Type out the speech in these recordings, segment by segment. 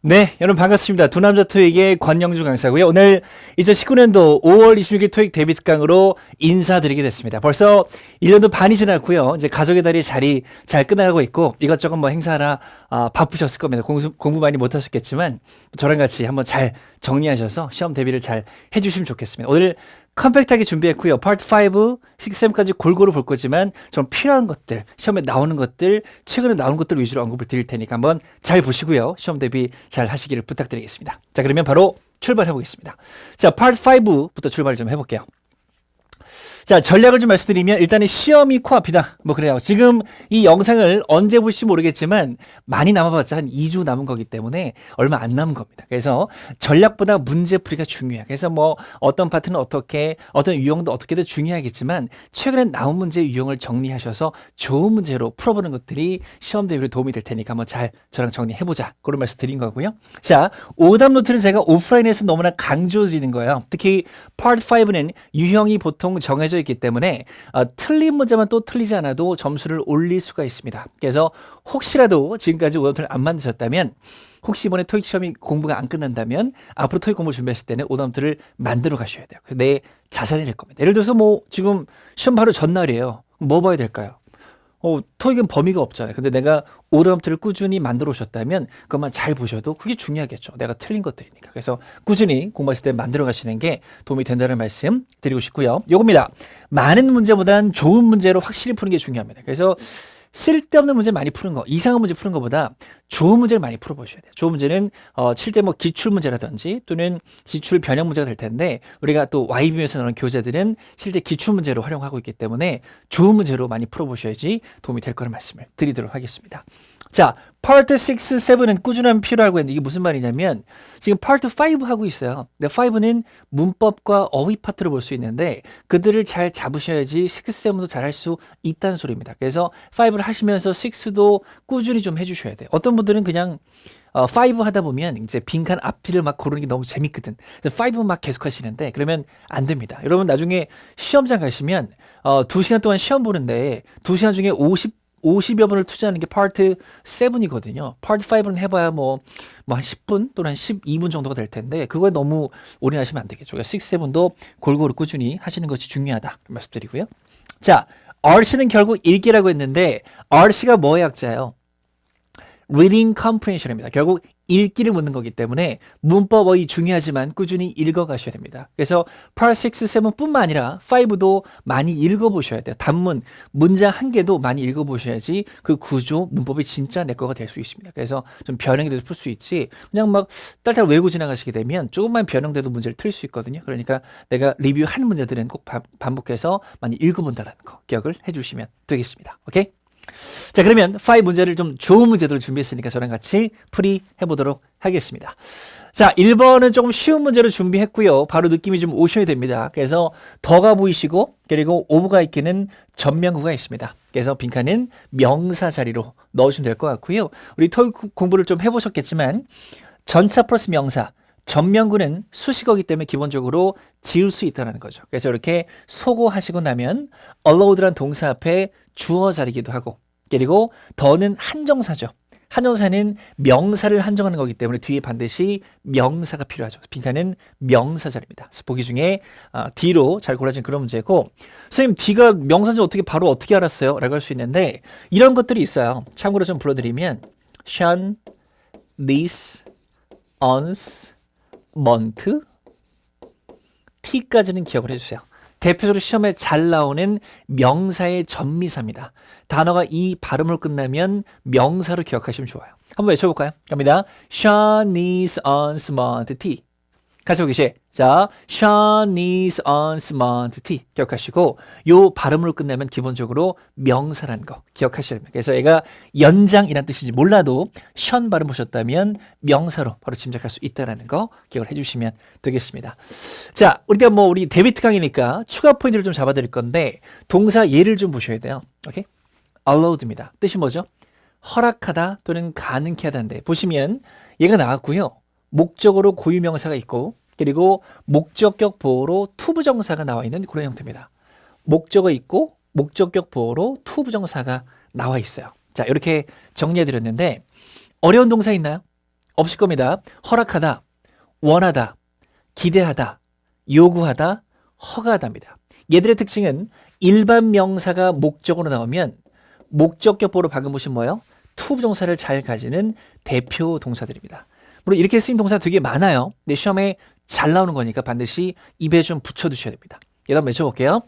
네, 여러분 반갑습니다. 두 남자 토익의 권영주 강사고요. 오늘 2019년도 5월 26일 토익 데뷔 특강으로 인사드리게 됐습니다. 벌써 1년도 반이 지났고요. 이제 가족의 달이 잘 끝나가고 있고 이것저것 뭐 행사하라 바쁘셨을 겁니다. 공부 많이 못 하셨겠지만 저랑 같이 한번 잘 정리하셔서 시험 대비를 잘 해주시면 좋겠습니다. 오늘 컴팩트하게 준비했고요. 파트 5, 6, 7까지 골고루 볼 거지만 좀 필요한 것들, 시험에 나오는 것들, 최근에 나오는 것들 위주로 언급을 드릴 테니까 한번 잘 보시고요. 시험 대비 잘 하시기를 부탁드리겠습니다. 자, 그러면 바로 출발해 보겠습니다. 자, 파트 5부터 출발을 좀 해볼게요. 자, 전략을 좀 말씀드리면 일단은 시험이 코앞이다. 뭐 그래요. 지금 이 영상을 언제 보실지 모르겠지만 많이 남아봤자 한 2주 남은 거기 때문에 얼마 안 남은 겁니다. 그래서 전략보다 문제풀이가 중요해요. 그래서 뭐 어떤 파트는 어떻게, 어떤 유형도 어떻게든 중요하겠지만 최근에 나온 문제의 유형을 정리하셔서 좋은 문제로 풀어보는 것들이 시험 대비로 도움이 될 테니까 한번 잘 저랑 정리해보자. 그런 말씀 드린 거고요. 자, 오답 노트는 제가 오프라인에서 너무나 강조드리는 거예요. 특히 파트 5는 유형이 보통 정해져 있기 때문에 틀린 문제만 또 틀리지 않아도 점수를 올릴 수가 있습니다. 그래서 혹시라도 지금까지 오답노트를 안 만드셨다면 혹시 이번에 토익 시험이 공부가 안 끝난다면 앞으로 토익 공부 준비하실 때는 오답노트를 만들어 가셔야 돼요. 내 자산이 될 겁니다. 예를 들어서 뭐 지금 시험 바로 전날이에요. 뭐 봐야 될까요? 토익은 범위가 없잖아요. 근데 내가 오답노트를 꾸준히 만들어 오셨다면 그것만 잘 보셔도 그게 중요하겠죠. 내가 틀린 것들이니까. 그래서 꾸준히 공부하실 때 만들어 가시는 게 도움이 된다는 말씀 드리고 싶고요. 요겁니다. 많은 문제보다는 좋은 문제로 확실히 푸는 게 중요합니다. 그래서 쓸데없는 문제 많이 푸는 거, 이상한 문제 푸는 것보다 좋은 문제를 많이 풀어보셔야 돼요. 좋은 문제는 실제 뭐 기출 문제라든지 또는 기출 변형 문제가 될 텐데 우리가 또 YBM에서 나오는 교재들은 실제 기출 문제로 활용하고 있기 때문에 좋은 문제로 많이 풀어보셔야지 도움이 될 거라는 말씀을 드리도록 하겠습니다. 자, 파트 6, 7은 꾸준함이 필요하고 했는데 이게 무슨 말이냐면 지금 파트 5 하고 있어요. 근데 5는 문법과 어휘 파트를 볼 수 있는데 그들을 잘 잡으셔야지 6, 7도 잘 할 수 있다는 소리입니다. 그래서 5를 하시면서 6도 꾸준히 좀 해주셔야 돼요. 어떤 분들은 그냥 5 하다 보면 이제 빈칸 앞뒤를 막 고르는 게 너무 재밌거든. 5 막 계속 하시는데 그러면 안 됩니다. 여러분 나중에 시험장 가시면 2시간 동안 시험 보는데 2시간 중에 50여 분을 투자하는 게 파트 7이거든요. 파트 5는 해봐야 뭐 한 10분 또는 한 12분 정도가 될 텐데 그거에 너무 올인하시면 안 되겠죠. 그러니까 6, 7도 골고루 꾸준히 하시는 것이 중요하다 말씀드리고요. 자, RC는 결국 읽기라고 했는데 RC가 뭐의 약자예요? Reading Comprehension입니다. 결국 읽기를 묻는 거기 때문에 문법 어휘 중요하지만 꾸준히 읽어가셔야 됩니다. 그래서 Part 6, 7뿐만 아니라 5도 많이 읽어보셔야 돼요. 단문, 문장 한 개도 많이 읽어보셔야지 그 구조, 문법이 진짜 내 거가 될 수 있습니다. 그래서 좀 변형돼도 풀 수 있지 그냥 막 딸딸 외우고 지나가시게 되면 조금만 변형돼도 문제를 틀릴 수 있거든요. 그러니까 내가 리뷰한 문제들은 꼭 반복해서 많이 읽어본다는 거 기억을 해주시면 되겠습니다. 오케이? 자, 그러면 5 문제를 좀 좋은 문제들을 준비했으니까 저랑 같이 풀이해 보도록 하겠습니다. 자, 1번은 조금 쉬운 문제로 준비했고요. 바로 느낌이 좀 오셔야 됩니다. 그래서 더가 보이시고 그리고 오브가 있기는 전명구가 있습니다. 그래서 빈칸은 명사 자리로 넣으시면 될 것 같고요. 우리 토익 공부를 좀 해보셨겠지만 전차 플러스 명사 전명구는 수식어이기 때문에 기본적으로 지을 수 있다는 거죠. 그래서 이렇게 소고하시고 나면 allowed란 동사 앞에 주어 자리기도 하고 그리고 더는 한정사죠. 한정사는 명사를 한정하는 거기 때문에 뒤에 반드시 명사가 필요하죠. 빈칸은 명사 자리입니다. 보기 중에 D로 잘 골라진 그런 문제고 선생님 D가 명사인지 바로 어떻게 알았어요? 라고 할 수 있는데 이런 것들이 있어요. 참고로 좀 불러드리면 shun, this, ons, month, T까지는 기억을 해주세요. 대표적으로 시험에 잘 나오는 명사의 전미사입니다. 단어가 이 발음으로 끝나면 명사로 기억하시면 좋아요. 한번 외쳐볼까요? 갑니다. Sean is on smart T. 같이 보기 시작. Sean is on smart T. 기억하시고 요 발음으로 끝나면 기본적으로 명사라는 거 기억하셔야 됩니다. 그래서 얘가 연장이란 뜻인지 몰라도 Sean 발음 보셨다면 명사로 바로 짐작할 수 있다는 거 기억을 해주시면 되겠습니다. 자, 우리가 우리 데뷔 특강이니까 추가 포인트를 좀 잡아드릴 건데 동사 예를 좀 보셔야 돼요. 오케이? allowed입니다. 뜻이 뭐죠? 허락하다 또는 가능케 하다인데 보시면 얘가 나왔고요. 목적어로 고유명사가 있고 그리고 목적격 보어로 투부정사가 나와 있는 그런 형태입니다. 목적어 있고 목적격 보어로 투부정사가 나와 있어요. 자, 이렇게 정리해드렸는데 어려운 동사 있나요? 없을 겁니다. 허락하다, 원하다, 기대하다, 요구하다, 허가하다입니다. 얘들의 특징은 일반 명사가 목적으로 나오면 목적격보로 방금 보신 뭐예요? to 부정사를 잘 가지는 대표 동사들입니다. 물론 이렇게 쓰인 동사 되게 많아요. 근데 시험에 잘 나오는 거니까 반드시 입에 좀 붙여두셔야 됩니다. 얘도 한번 외쳐볼게요.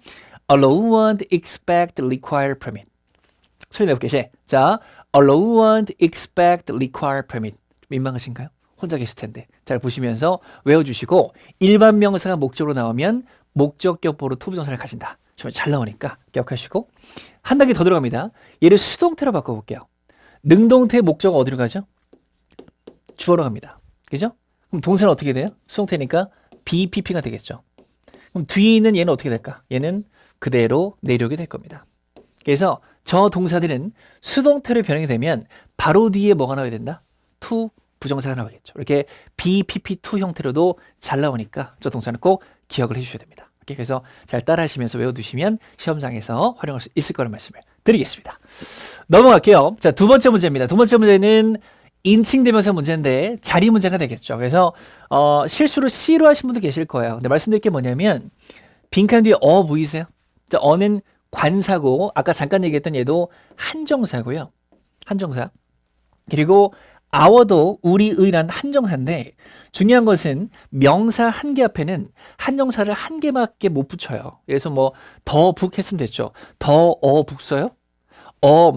Allow, want, expect, require, permit. 소리 내볼게요. 자, allow, want, expect, require, permit. 민망하신가요? 혼자 계실 텐데. 잘 보시면서 외워주시고 일반 명사가 목적으로 나오면 목적격보로 to 부정사를 가진다. 정말 잘 나오니까 기억하시고 한 단계 더 들어갑니다. 얘를 수동태로 바꿔볼게요. 능동태 목적어 어디로 가죠? 주어로 갑니다. 그죠? 그럼 동사는 어떻게 돼요? 수동태니까 BPP가 되겠죠. 그럼 뒤에 있는 얘는 어떻게 될까? 얘는 그대로 내려오게 될 겁니다. 그래서 저 동사들은 수동태로 변형이 되면 바로 뒤에 뭐가 나와야 된다? to 부정사가 나오겠죠. 이렇게 BPP2 형태로도 잘 나오니까 저 동사는 꼭 기억을 해주셔야 됩니다. 그래서 잘 따라하시면서 외워두시면 시험장에서 활용할 수 있을 거라는 말씀을 드리겠습니다. 넘어갈게요. 자, 두 번째 문제입니다. 두 번째 문제는 인칭대명사 문제인데 자리 문제가 되겠죠. 그래서 실수로 C로 하신 분도 계실 거예요. 근데 말씀드릴 게 뭐냐면 빈칸 뒤에 보이세요? 자, 어는 관사고 아까 잠깐 얘기했던 얘도 한정사고요. 한정사. 그리고 our도 우리의란 한정사인데 중요한 것은 명사 한 개 앞에는 한정사를 한 개밖에 못 붙여요. 그래서 뭐 더 북 했으면 됐죠. 더 북 써요?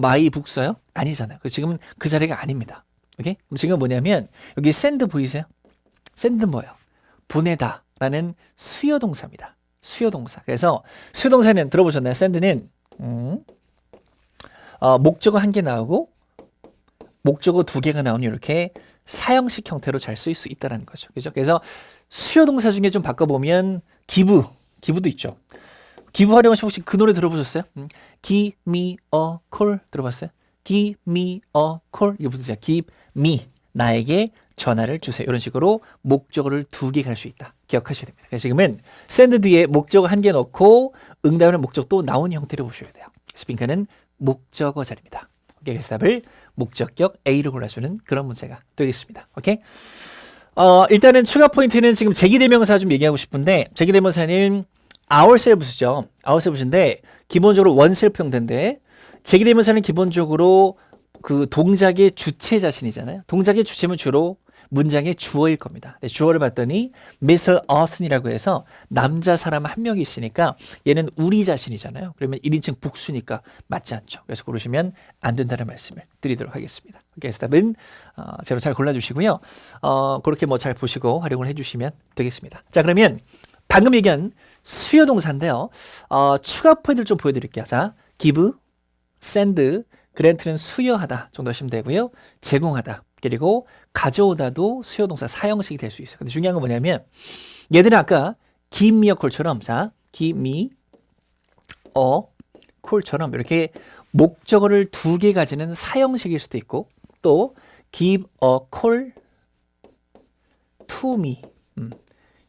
마이 북 써요? 아니잖아요. 지금은 그 자리가 아닙니다. 오케이? 그럼 지금 뭐냐면 여기 send 보이세요? send 뭐예요? 보내다 라는 수요동사입니다. 수요동사. 그래서 수요동사는 들어보셨나요? send는 목적어 한 개 나오고 목적어 두 개가 나오니 이렇게 사형식 형태로 잘 쓸 수 있다는 거죠. 그죠? 그래서 수요동사 중에 좀 바꿔보면 기부도 있죠. 기부 활용하시면 혹시 그 노래 들어보셨어요? Give me a call 들어봤어요? Give me a call 이게 무슨 뜻이야? Give me 나에게 전화를 주세요. 이런 식으로 목적어를 두 개 갈 수 있다. 기억하셔야 됩니다. 그래서 지금은 send 뒤에 목적어 한 개 넣고 응답하는 목적도 나오는 형태로 보셔야 돼요. 그래서 빈칸은 목적어 자리입니다. 오케이, 그래서 답을 목적격 A로 골라주는 그런 문제가 되겠습니다. 오케이? 일단은 추가 포인트는 지금 제기대명사 좀 얘기하고 싶은데 제기대명사는 ourselves죠. ourselves인데 기본적으로 oneself 형태인데 제기대명사는 기본적으로 그 동작의 주체 자신이잖아요. 동작의 주체면 주로 문장의 주어일 겁니다. 주어를 봤더니 Mr. Austin이라고 해서 남자 사람 한 명이 있으니까 얘는 우리 자신이잖아요. 그러면 1인칭 복수니까 맞지 않죠. 그래서 고르시면 안 된다는 말씀을 드리도록 하겠습니다. 그래서 답은 제로 잘 골라주시고요. 그렇게 뭐 잘 보시고 활용을 해주시면 되겠습니다. 자, 그러면 방금 얘기한 수요동사인데요. 추가 포인트를 좀 보여드릴게요. 자, give, send, grant는 수여하다 정도 하시면 되고요. 제공하다. 그리고 가져오다도 수요동사 사형식이 될 수 있어요. 근데 중요한 건 뭐냐면 얘들은 아까 give me a call처럼 자, give me a call처럼 이렇게 목적어를 두 개 가지는 사형식일 수도 있고 또 give a call to me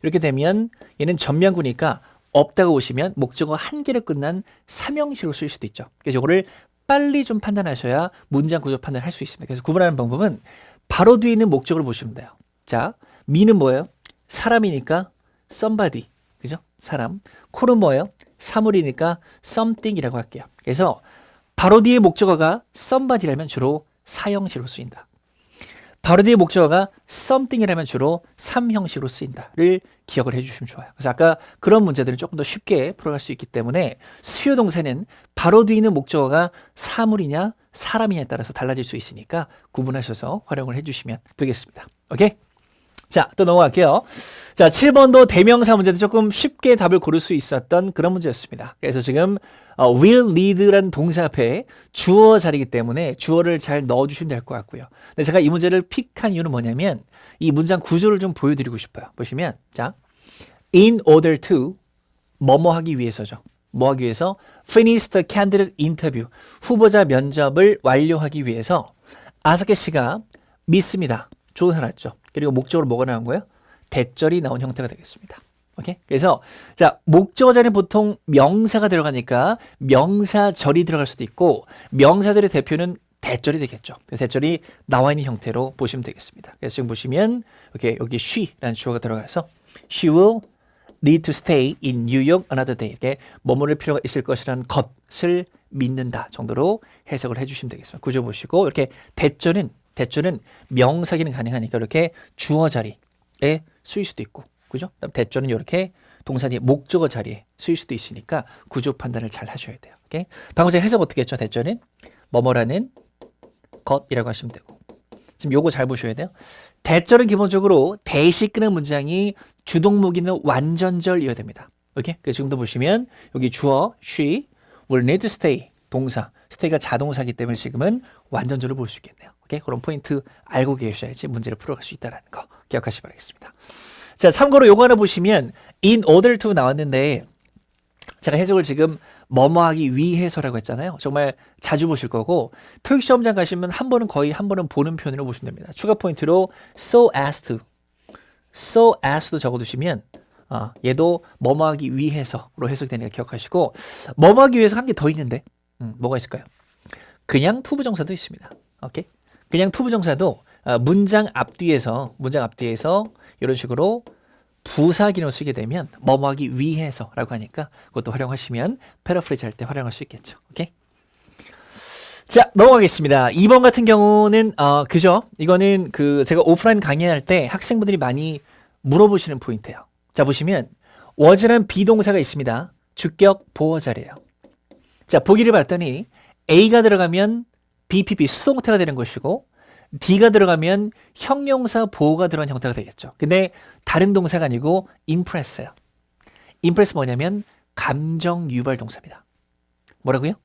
이렇게 되면 얘는 전면구니까 없다고 오시면 목적어 한 개로 끝난 삼형식으로 쓸 수도 있죠. 그래서 이거를 빨리 좀 판단하셔야 문장 구조 판단을 할 수 있습니다. 그래서 구분하는 방법은 바로 뒤에 있는 목적으로 보시면 돼요. 자, me는 뭐예요? 사람이니까 somebody, 그죠? 사람. call은 뭐예요? 사물이니까 something이라고 할게요. 그래서 바로 뒤에 목적어가 somebody라면 주로 사형식으로 쓰인다. 바로 뒤에 목적어가 something이라면 주로 3형식으로 쓰인다를 기억을 해주시면 좋아요. 그래서 아까 그런 문제들을 조금 더 쉽게 풀어갈 수 있기 때문에 수요동사는 바로 뒤에 있는 목적어가 사물이냐 사람이냐에 따라서 달라질 수 있으니까 구분하셔서 활용을 해주시면 되겠습니다. 오케이? 자, 또 넘어갈게요. 자, 7번도 대명사 문제도 조금 쉽게 답을 고를 수 있었던 그런 문제였습니다. 그래서 지금 will lead라는 동사 앞에 주어 자리이기 때문에 주어를 잘 넣어주시면 될 것 같고요. 근데 제가 이 문제를 픽한 이유는 뭐냐면 이 문장 구조를 좀 보여드리고 싶어요. 보시면 자, in order to 뭐뭐 하기 위해서죠. 뭐 하기 위해서 finish the candidate interview 후보자 면접을 완료하기 위해서 아사케 씨가 믿습니다. 조사났죠. 그리고 목적으로 뭐가 나온 거예요? 대절이 나온 형태가 되겠습니다. 오케이? 그래서 자, 목적어 자리는 보통 명사가 들어가니까 명사절이 들어갈 수도 있고 명사절의 대표는 대절이 되겠죠. 대절이 나와 있는 형태로 보시면 되겠습니다. 그래서 지금 보시면 이렇게 여기 she라는 주어가 들어가서 she will need to stay in New York another day. 이렇게 머무를 필요가 있을 것이라는 것을 믿는다 정도로 해석을 해주시면 되겠습니다. 구조 보시고 이렇게 대절은 명사기는 가능하니까 이렇게 주어 자리에 쓰일 수도 있고, 그죠? 그다음 대절은 이렇게 동사 뒤에 목적어 자리에 쓰일 수도 있으니까 구조 판단을 잘 하셔야 돼요. 오케이? 방금 제가 해석 어떻게 했죠? 대절은 뭐뭐라는 것이라고 하시면 되고, 지금 요거 잘 보셔야 돼요. 대절은 기본적으로 대시 끄는 문장이 주동목이는 완전절 이어됩니다. 오케이? 그래서 지금도 보시면 여기 주어 she will need to stay 동사, stay가 자동사이기 때문에 지금은 완전절을 볼 수 있겠네요. 오케이? 그런 포인트 알고 계셔야지 문제를 풀어갈 수 있다는 거 기억하시기 바라겠습니다. 자, 참고로 요거 하나 보시면 in order to 나왔는데 제가 해석을 지금 뭐뭐하기 위해서라고 했잖아요. 정말 자주 보실 거고 토익 시험장 가시면 한 번은 보는 표현으로 보시면 됩니다. 추가 포인트로 so as to 적어두시면 얘도 뭐뭐하기 위해서로 해석되니까 기억하시고, 뭐뭐하기 위해서 한 개 더 있는데 뭐가 있을까요? 그냥 투부정사도 있습니다. 오케이? 그냥 투부정사도 문장 앞뒤에서 이런 식으로 부사 기능을 쓰게 되면 뭐뭐하기 위해서라고 하니까 그것도 활용하시면 패러프레이즈 할 때 활용할 수 있겠죠. 오케이? 자, 넘어가겠습니다. 2번 같은 경우는 그죠? 이거는 제가 오프라인 강의할 때 학생분들이 많이 물어보시는 포인트예요. 자, 보시면 was란 비동사가 있습니다. 주격 보어 자리예요. 자, 보기를 봤더니 A가 들어가면 BPP 수동태가 되는 것이고 D가 들어가면 형용사 보어가 들어간 형태가 되겠죠. 근데 다른 동사가 아니고 impress예요. impress 뭐냐면 감정 유발 동사입니다. 뭐라고요?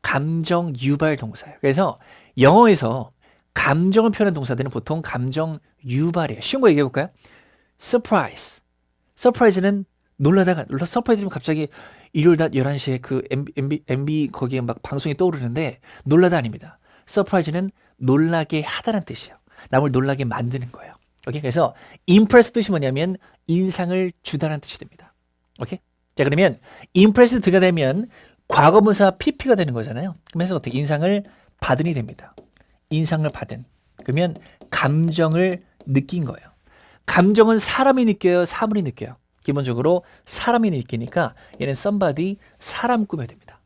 감정 유발 동사예요. 그래서 영어에서 감정을 표현하는 동사들은 보통 감정 유발이에요. 쉬운 거 얘기해 볼까요? surprise. surprise는 서프라이즈면 갑자기 일요일 낮 11시에 그 MB 거기에 막 방송이 떠오르는데 놀라다 아닙니다. 서프라이즈는 놀라게 하다는 뜻이에요. 남을 놀라게 만드는 거예요. 오케이? 그래서 impress 뜻이 뭐냐면 인상을 주다라는 뜻이 됩니다. 오케이? 자, 그러면 impress 드가 되면 과거분사 pp가 되는 거잖아요. 그러면서 어떻게 인상을 받으니 됩니다. 인상을 받은. 그러면 감정을 느낀 거예요. 감정은 사람이 느껴요, 사물이 느껴요. 기본적으로 사람이 느끼니까 얘는 somebody, 사람 꾸며야 됩니다.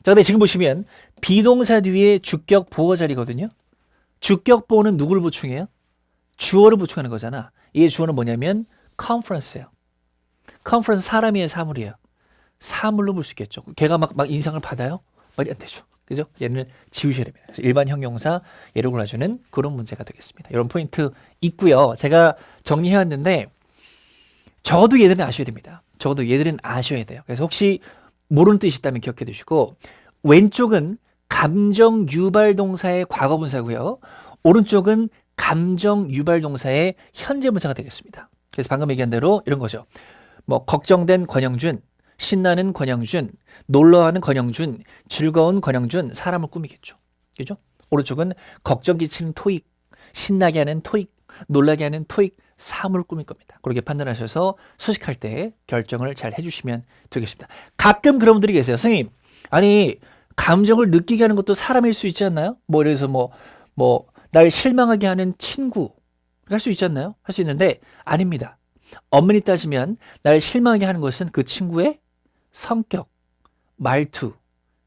자, 근데 지금 보시면 비동사 뒤에 주격 보어 자리거든요. 주격 보어는 누구를 보충해요? 주어를 보충하는 거잖아. 이 주어는 뭐냐면 conference예요. conference 사람이에요, 사물이에요? 사물로 볼 수 있겠죠. 걔가 막 인상을 받아요? 말이 안 되죠. 그죠? 얘는 지우셔야 됩니다. 그래서 일반 형용사 예를 골라주는 그런 문제가 되겠습니다. 이런 포인트 있고요. 제가 정리해왔는데 적어도 얘들은 아셔야 됩니다. 적어도 얘들은 아셔야 돼요. 그래서 혹시 모르는 뜻이 있다면 기억해 두시고, 왼쪽은 감정 유발 동사의 과거분사고요. 오른쪽은 감정 유발 동사의 현재분사가 되겠습니다. 그래서 방금 얘기한 대로 이런 거죠. 뭐 걱정된 권영준, 신나는 권영준, 놀러하는 권영준, 즐거운 권영준, 사람을 꾸미겠죠. 그죠? 오른쪽은 걱정 끼치는 토익, 신나게 하는 토익, 놀라게 하는 토익, 사물을 꾸밀 겁니다. 그렇게 판단하셔서 수식할 때 결정을 잘 해주시면 되겠습니다. 가끔 그런 분들이 계세요. 선생님, 아니 감정을 느끼게 하는 것도 사람일 수 있지 않나요? 뭐 이래서 날 실망하게 하는 친구 할 수 있지 않나요? 할 수 있는데 아닙니다. 엄밀히 따지면 날 실망하게 하는 것은 그 친구의 성격, 말투,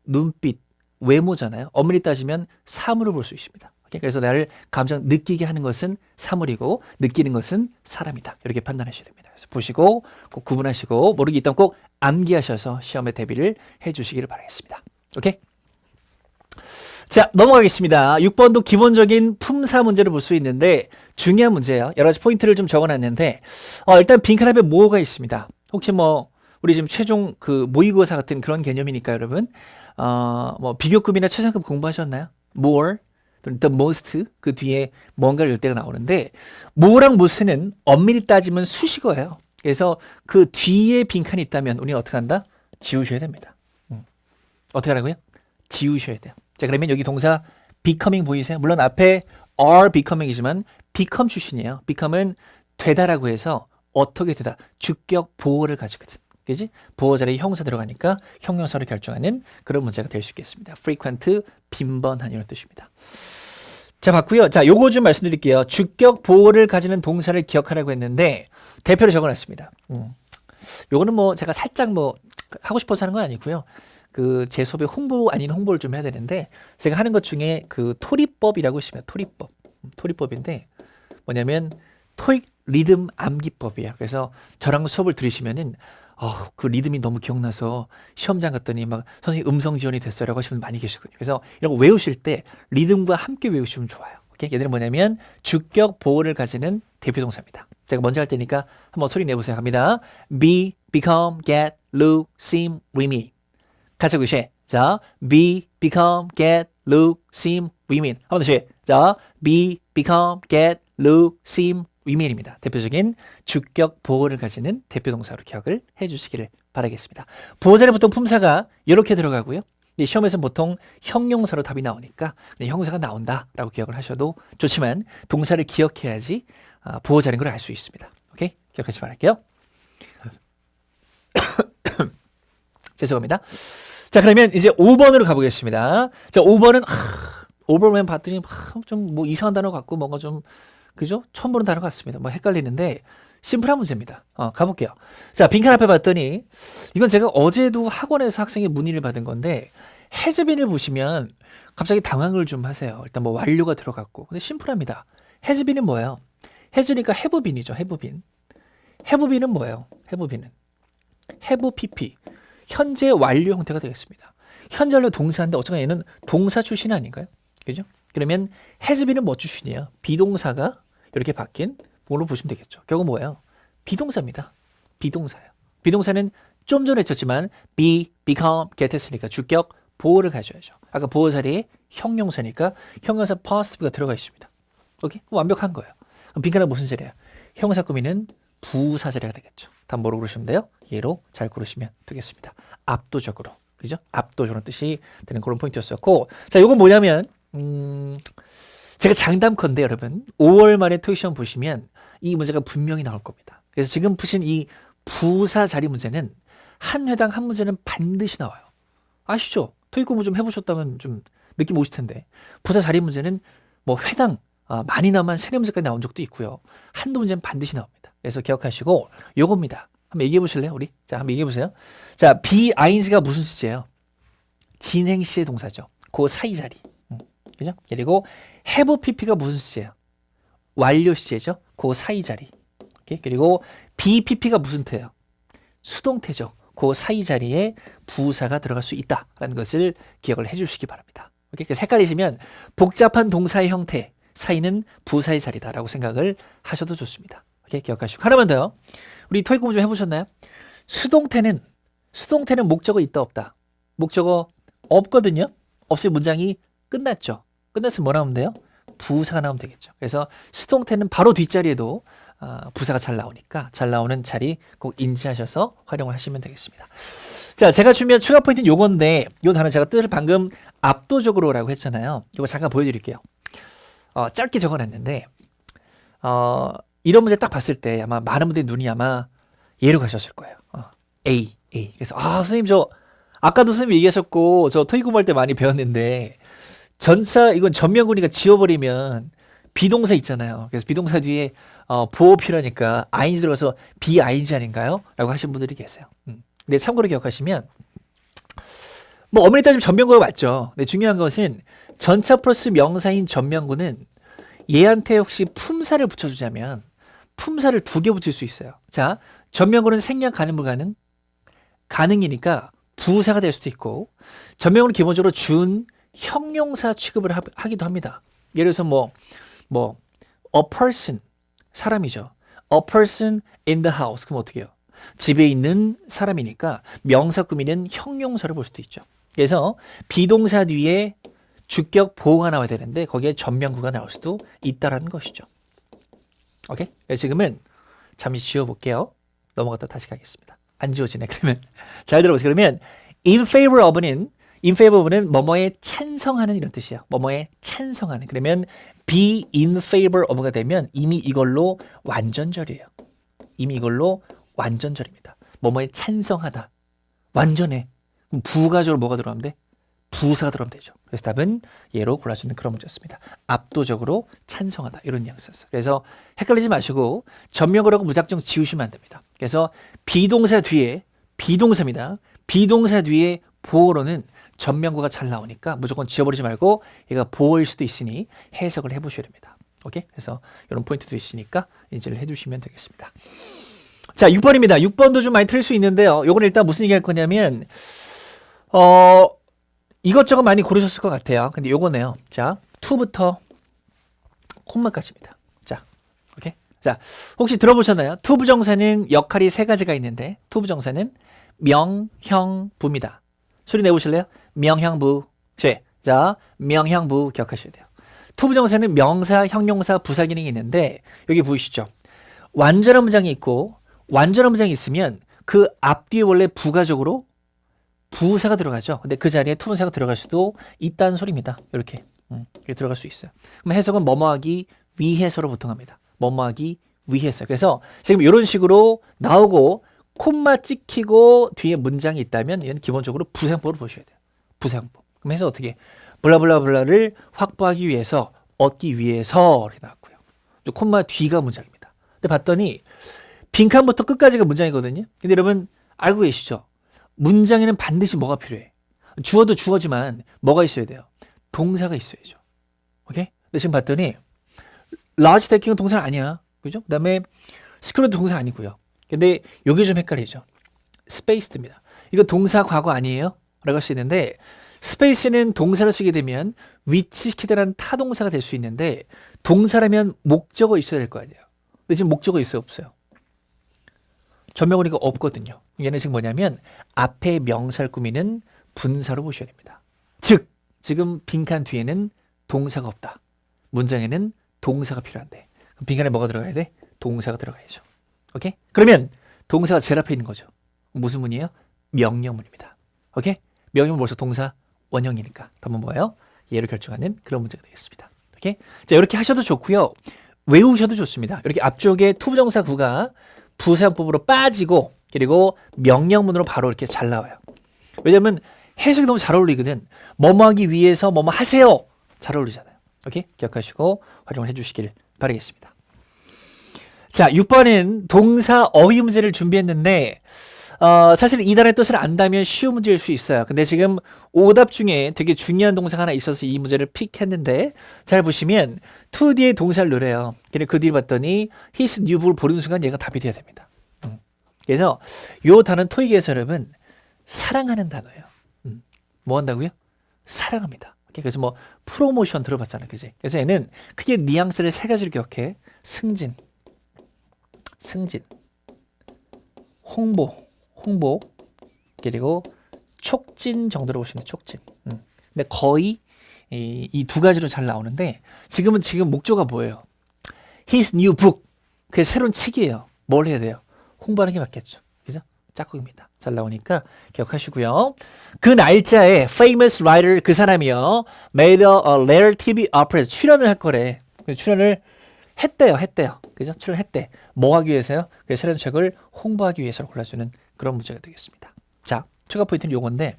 눈빛, 외모잖아요. 엄밀히 따지면 사물을 볼 수 있습니다. 그래서 나를 감정 느끼게 하는 것은 사물이고 느끼는 것은 사람이다. 이렇게 판단하셔야 됩니다. 그래서 보시고 꼭 구분하시고 모르기 있다면 꼭 암기하셔서 시험에 대비를 해주시기를 바라겠습니다. 오케이? 자, 넘어가겠습니다. 6번도 기본적인 품사 문제를 볼 수 있는데 중요한 문제예요. 여러 가지 포인트를 좀 적어놨는데 일단 빈칸 앞에 뭐가 있습니다. 혹시 우리 지금 최종 모의고사 같은 그런 개념이니까 여러분 비교급이나 최상급 공부하셨나요? more the most 그 뒤에 뭔가를 열 때가 나오는데 more랑 most는 엄밀히 따지면 수식어예요. 그래서 그 뒤에 빈칸이 있다면 우리는 어떻게 한다? 지우셔야 됩니다. 어떻게 하라고요? 지우셔야 돼요. 자, 그러면 여기 동사 becoming 보이세요? 물론 앞에 are becoming이지만 become 출신이에요. become은 되다라고 해서 어떻게 되다, 주격 보어를 가지거든. 그지? 보호 자리에 형사 들어가니까 형용사로 결정하는 그런 문제가 될 수 있겠습니다. frequent, 빈번한 이런 뜻입니다. 자, 봤고요. 자, 요거 좀 말씀드릴게요. 주격 보호를 가지는 동사를 기억하라고 했는데 대표로 적어놨습니다. 요거는 뭐 제가 살짝 뭐 하고 싶어서 하는 건 아니고요. 그 제 수업에 홍보 아닌 홍보를 좀 해야 되는데 제가 하는 것 중에 그 토리법이라고 있습니다. 토리법. 토리법인데 뭐냐면 토익 리듬 암기법이에요. 그래서 저랑 수업을 들으시면은 그 리듬이 너무 기억나서 시험장 갔더니 막 선생님 음성 지원이 됐어요라고 하시는 분 많이 계시거든요. 그래서 이런 거 외우실 때 리듬과 함께 외우시면 좋아요. 오케이? 얘들은 뭐냐면 주격 보호를 가지는 대표 동사입니다. 제가 먼저 할 테니까 한번 소리 내보세요. 합니다. be, become, get, look, seem, remain. 같이 하고 자, be, become, get, look, seem, remain. 한번 더 자, be, become, get, look, seem, remain입니다. 대표적인 주격 보호를 가지는 대표 동사로 기억을 해주시기를 바라겠습니다. 보호자는 보통 품사가 이렇게 들어가고요. 시험에서는 보통 형용사로 답이 나오니까 형용사가 나온다라고 기억을 하셔도 좋지만 동사를 기억해야지 보호자인 걸 알 수 있습니다. 오케이? 기억하시기 바랄게요. 죄송합니다. 자, 그러면 이제 5번으로 가보겠습니다. 자, 5번은 5번만 봤더니 좀 뭐 이상한 단어 같고 뭔가 좀 그죠? 처음 보는 단어 같습니다. 뭐 헷갈리는데 심플한 문제입니다. 가볼게요. 자, 빈칸 앞에 봤더니 이건 제가 어제도 학원에서 학생이 문의를 받은 건데 hasbeen을 보시면 갑자기 당황을 좀 하세요. 일단 뭐 완료가 들어갔고 근데 심플합니다. hasbeen은 뭐예요? has니까 have been이죠. have been. have been은 뭐예요? have been은 have pp 현재 완료 형태가 되겠습니다. 현재 완료 동사인데 어쩌면 얘는 동사 출신 아닌가요? 그죠? 그러면 has been은 뭐 출신이에요? 비동사가 이렇게 바뀐 뭘로 보시면 되겠죠. 결국 뭐예요? 비동사입니다. 비동사예요. 비동사는 좀 전에 했었지만 be, become, get 했으니까 주격 보호를 가져야죠. 아까 보호 자리에 형용사니까 형용사 positive가 들어가 있습니다. 오케이? 완벽한 거예요. 그럼 빈칸은 무슨 자리야? 형용사 꾸미는 부사 자리가 되겠죠. 다음 뭐로 고르시면 돼요? 얘로 잘 고르시면 되겠습니다. 압도적으로. 그죠? 압도적으로 뜻이 되는 그런 포인트였었고 자, 요건 뭐냐면 제가 장담컨대 여러분 5월 말에 토익 시험 보시면 이 문제가 분명히 나올 겁니다. 그래서 지금 푸신 이 부사 자리 문제는 한 회당 한 문제는 반드시 나와요. 아시죠? 토익 공부 좀 해보셨다면 좀 느낌 오실 텐데 부사 자리 문제는 뭐 회당 많이 나오면 3-4문제까지 나온 적도 있고요. 한두 문제는 반드시 나옵니다. 그래서 기억하시고 요겁니다. 한번 얘기해 보실래요? 우리? 자, 한번 얘기해 보세요. 자, be ing가 무슨 시제예요? 진행시의 동사죠. 그 사이 자리. 그죠? 그리고 have pp가 무슨 시제예요? 완료 시제죠. 그 사이 자리. 오케이? 그리고 be pp가 무슨 태예요? 수동태죠. 그 사이 자리에 부사가 들어갈 수 있다라는 것을 기억을 해주시기 바랍니다. 오케이? 그래서 헷갈리시면 복잡한 동사의 형태 사이는 부사의 자리다라고 생각을 하셔도 좋습니다. 오케이? 기억하시고 하나만 더요. 우리 토익 공부 좀 해보셨나요? 수동태는 목적어 있다 없다? 목적어 없거든요. 없으면 문장이 끝났죠. 끝났으면 뭐 나오면 돼요? 부사가 나오면 되겠죠. 그래서 수동태는 바로 뒷자리에도 부사가 잘 나오니까 잘 나오는 자리 꼭 인지하셔서 활용을 하시면 되겠습니다. 자, 제가 준비한 추가 포인트는 요건데 요 단어 제가 뜻을 방금 압도적으로라고 했잖아요. 이거 잠깐 보여드릴게요. 짧게 적어놨는데 이런 문제 딱 봤을 때 아마 많은 분들이 눈이 아마 예로 가셨을 거예요. A. 그래서 선생님 저 아까도 선생님 얘기하셨고 저 토익 공부할 때 많이 배웠는데 전사 이건 전면구니까 지워버리면 비동사 있잖아요. 그래서 비동사 뒤에 보호 필요하니까 ing 들어가서 be ing 아닌가요? 라고 하신 분들이 계세요. 근데 참고로 기억하시면 뭐 어머니 따지면 전면구가 맞죠. 근데 중요한 것은 전차 플러스 명사인 전면구는 얘한테 혹시 품사를 붙여주자면 품사를 2개 붙일 수 있어요. 자, 전면구는 생략 가능 불가능? 가능이니까 부사가 될 수도 있고 전면구는 기본적으로 준 형용사 취급을 하기도 합니다. 예를 들어서 a person 사람이죠. a person in the house 그럼 어떻게 해요? 집에 있는 사람이니까 명사 꾸미는 형용사를 볼 수도 있죠. 그래서 비동사 뒤에 주격 보호가 나와야 되는데 거기에 전면구가 나올 수도 있다라는 것이죠. 오케이? 지금은 잠시 지워볼게요. 넘어갔다 다시 가겠습니다. 안 지워지네. 그러면 잘 들어보세요. 그러면 in favor of는 뭐뭐에 찬성하는 이런 뜻이에요. 뭐뭐에 찬성하는. 그러면 be in favor of가 되면 이미 이걸로 완전절이에요. 이미 이걸로 완전절입니다. 뭐뭐에 찬성하다. 완전해. 그럼 부가적으로 뭐가 들어가면 돼? 부사가 들어가면 되죠. 그래서 답은 예로 골라주는 그런 문제였습니다. 압도적으로 찬성하다. 이런 뉘앙스였어요. 그래서 헷갈리지 마시고 전명어라고 무작정 지우시면 안 됩니다. 그래서 비동사 뒤에 비동사입니다. 비동사 뒤에 보어로는 전명구가 잘 나오니까 무조건 지워버리지 말고 얘가 보어일 수도 있으니 해석을 해보셔야 됩니다. 오케이? 그래서 이런 포인트도 있으니까 인지를 해주시면 되겠습니다. 자, 6번입니다. 6번도 좀 많이 틀릴 수 있는데요. 요건 일단 무슨 얘기 할 거냐면 이것저것 많이 고르셨을 것 같아요. 근데 요거네요. 자, to부터 콤마까지입니다. 자, 오케이? 자, 혹시 들어보셨나요? to 부정사는 역할이 세 가지가 있는데 to 부정사는 명형부입니다. 소리 내보실래요? 명형부. 자, 명형부 기억하셔야 돼요. to 부정사는 명사, 형용사, 부사 기능이 있는데 여기 보이시죠? 완전한 문장이 있고 완전한 문장이 있으면 그 앞뒤에 원래 부가적으로 부사가 들어가죠. 근데 그 자리에 투부사가 들어갈 수도 있다는 소리입니다. 이렇게 들어갈 수 있어요. 그럼 해석은 뭐뭐하기 위해서로 보통 합니다. 뭐뭐하기 위해서. 그래서 지금 이런 식으로 나오고 콤마 찍히고 뒤에 문장이 있다면 얘는 기본적으로 부사형법으로 보셔야 돼요. 부사형법. 그럼 해서 어떻게 블라블라블라를 확보하기 위해서 얻기 위해서 이렇게 나왔고요. 콤마 뒤가 문장입니다. 근데 봤더니 빈칸부터 끝까지가 문장이거든요. 근데 여러분 알고 계시죠? 문장에는 반드시 뭐가 필요해? 주어도 주어지만 뭐가 있어야 돼요? 동사가 있어야죠. 오케이? 근데 지금 봤더니 large taking 동사는 아니야. 그죠? 그 다음에 스크롤도 동사 아니고요. 근데 요게 좀 헷갈리죠. spaced입니다. 이거 동사 과거 아니에요? 라고 할 수 있는데 space는 동사를 쓰게 되면 위치시키다라는 타동사가 될 수 있는데 동사라면 목적어 있어야 될 거 아니에요. 근데 지금 목적어 있어요? 없어요? 전명어리가 없거든요. 얘는 지금 뭐냐면 앞에 명사를 꾸미는 분사로 보셔야 됩니다. 즉 지금 빈칸 뒤에는 동사가 없다. 문장에는 동사가 필요한데 그럼 빈칸에 뭐가 들어가야 돼? 동사가 들어가야죠. 오케이? 그러면 동사가 제일 앞에 있는 거죠. 무슨 문이에요? 명령문입니다. 오케이? 명령문 벌써 동사 원형이니까 답은 뭐예요? 얘를 결정하는 그런 문제가 되겠습니다. 오케이? 자, 이렇게 하셔도 좋고요. 외우셔도 좋습니다. 이렇게 앞쪽에 투부정사 구가 부사형법으로 빠지고 그리고 명령문으로 바로 이렇게 잘 나와요. 왜냐면 해석이 너무 잘 어울리거든. 뭐뭐 하기 위해서 뭐뭐 하세요. 잘 어울리잖아요. 오케이? 기억하시고 활용을 해주시길 바라겠습니다. 자, 6번은 동사 어휘 문제를 준비했는데 사실 이 단어의 뜻을 안다면 쉬운 문제일 수 있어요. 근데 지금 오답 중에 되게 중요한 동사가 하나 있어서 이 문제를 픽했는데 잘 보시면 to 뒤에 동사를 넣으래요. 그리고 그 뒤에 봤더니 his new book을 보는 순간 얘가 답이 돼야 됩니다. 그래서 이 단어는 토익에서 여러분 사랑하는 단어예요. 뭐 한다고요? 사랑합니다. 그래서 뭐 프로모션 들어봤잖아요. 그지? 그래서 얘는 크게 뉘앙스를 세 가지를 기억해. 승진, 홍보, 그리고 촉진 정도로 보시면 촉진. 근데 거의 이 두 가지로 잘 나오는데 지금 목조가 뭐예요? His new book. 그게 새로운 책이에요. 뭘 해야 돼요? 홍보하는 게 맞겠죠. 그죠? 짝꿍입니다. 잘 나오니까 기억하시고요. 그 날짜에 famous writer 그 사람이요. made a letter TV appearance 출연을 할 거래. 출연을 했대요. 그죠? 출연했대. 뭐 하기 위해서요? 그 새로운 책을 홍보하기 위해서 골라주는 그런 문제가 되겠습니다. 자, 추가 포인트는 요건데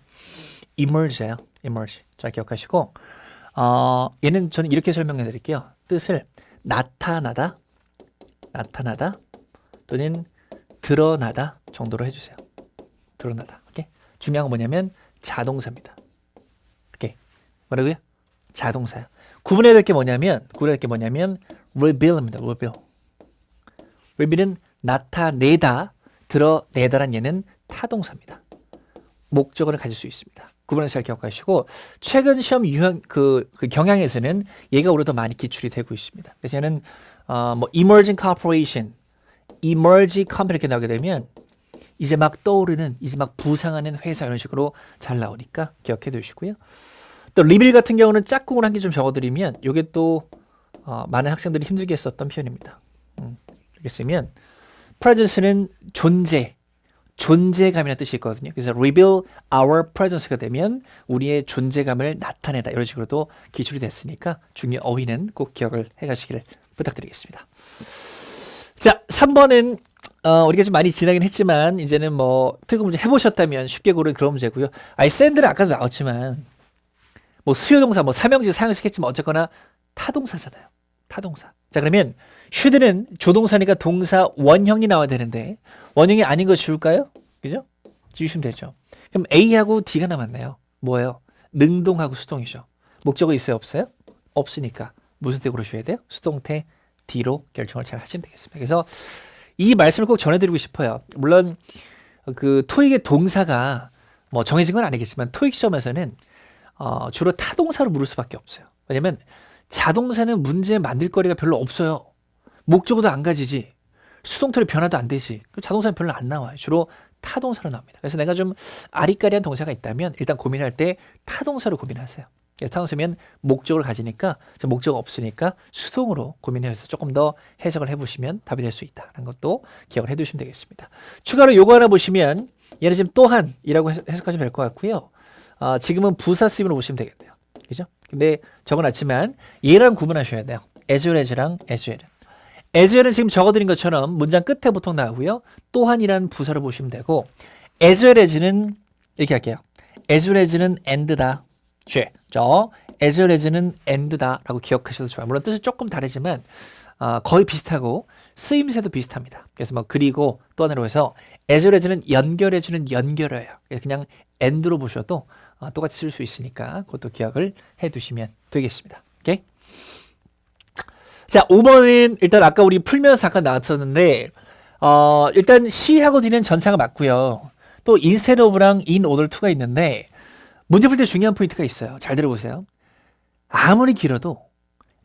emerge예요. emerge. 잘 기억하시고 얘는 저는 이렇게 설명해 드릴게요. 뜻을 나타나다 또는 드러나다 정도로 해주세요. 드러나다. 오케이? 중요한 건 뭐냐면 자동사입니다. 오케이? 뭐라고요? 자동사요. 구분해야 될 게 뭐냐면 reveal입니다. reveal은 나타내다, 드러내다란 얘는 타동사입니다. 목적어를 가질 수 있습니다. 구분해서 잘 기억하시고 최근 시험 유형 그 경향에서는 얘가 오히려 더 많이 기출이 되고 있습니다. 그래서 얘는 뭐 emerging corporation, emerging company 이렇게 나오게 되면 이제 막 떠오르는, 이제 막 부상하는 회사 이런 식으로 잘 나오니까 기억해 두시고요. 또 리빌 같은 경우는 짝꿍을 한 개 좀 적어드리면 이게 또 많은 학생들이 힘들게 썼던 표현입니다. 이렇게 쓰면 presence는 존재감이라는 뜻이 있거든요. 그래서 reveal our presence가 되면 우리의 존재감을 나타내다 이런 식으로도 기출이 됐으니까 중요 어휘는 꼭 기억을 해가시기를 부탁드리겠습니다. 자, 3번은 우리가 좀 많이 지나긴 했지만 이제는 뭐 토익 문제 해보셨다면 쉽게 고르는 그런 문제고요. 아니 샌드는 아까도 나왔지만 뭐 수요동사 뭐 삼형제 사형식 했지만 어쨌거나 타동사잖아요. 타동사. 자 그러면 should는 조동사니까 동사 원형이 나와야 되는데 원형이 아닌 거 지울까요? 그죠? 지우시면 되죠. 그럼 A하고 D가 남았네요. 뭐예요? 능동하고 수동이죠. 목적어 있어요? 없어요? 없으니까 무슨 때 고르셔야 돼요? 수동태 D로 결정을 잘 하시면 되겠습니다. 그래서 이 말씀을 꼭 전해드리고 싶어요. 물론 그 토익의 동사가 뭐 정해진 건 아니겠지만 토익 시험에서는 주로 타동사로 물을 수밖에 없어요. 왜냐면 자동사는 문제 만들 거리가 별로 없어요. 목적어도 안 가지지. 수동태로 변화도 안 되지. 자동사는 별로 안 나와요. 주로 타동사로 나옵니다. 그래서 내가 좀 아리까리한 동사가 있다면 일단 고민할 때 타동사로 고민하세요. 타동사면 목적을 가지니까 목적 없으니까 수동으로 고민해서 조금 더 해석을 해보시면 답이 될 수 있다는 것도 기억을 해두시면 되겠습니다. 추가로 요거 하나 보시면 얘는 지금 또한이라고 해석하시면 될 것 같고요. 지금은 부사 쓰임으로 보시면 되겠네요. 그죠? 근데 적어놨지만 얘랑 구분하셔야 돼요. as well as랑 as well은. as well은 지금 적어드린 것처럼 문장 끝에 보통 나오고요. 또한이라는 부사로 보시면 되고 as well as는 이렇게 할게요. as well as는 and다. as well as는 and다 라고 기억하셔도 좋아요. 물론 뜻은 조금 다르지만 거의 비슷하고 쓰임새도 비슷합니다. 그래서 뭐 그리고 또한으로 해서 as well as는 연결해주는 연결어예요. 그냥 and로 보셔도 똑같이 쓸 수 있으니까 그것도 기억을 해두시면 되겠습니다. 오케이? 자, 5번은 일단 아까 우리 풀면서 잠깐 나왔었는데 일단 C하고 D는 전사가 맞고요. 또 instead of랑 in order to가 있는데 문제 풀 때 중요한 포인트가 있어요. 잘 들어보세요. 아무리 길어도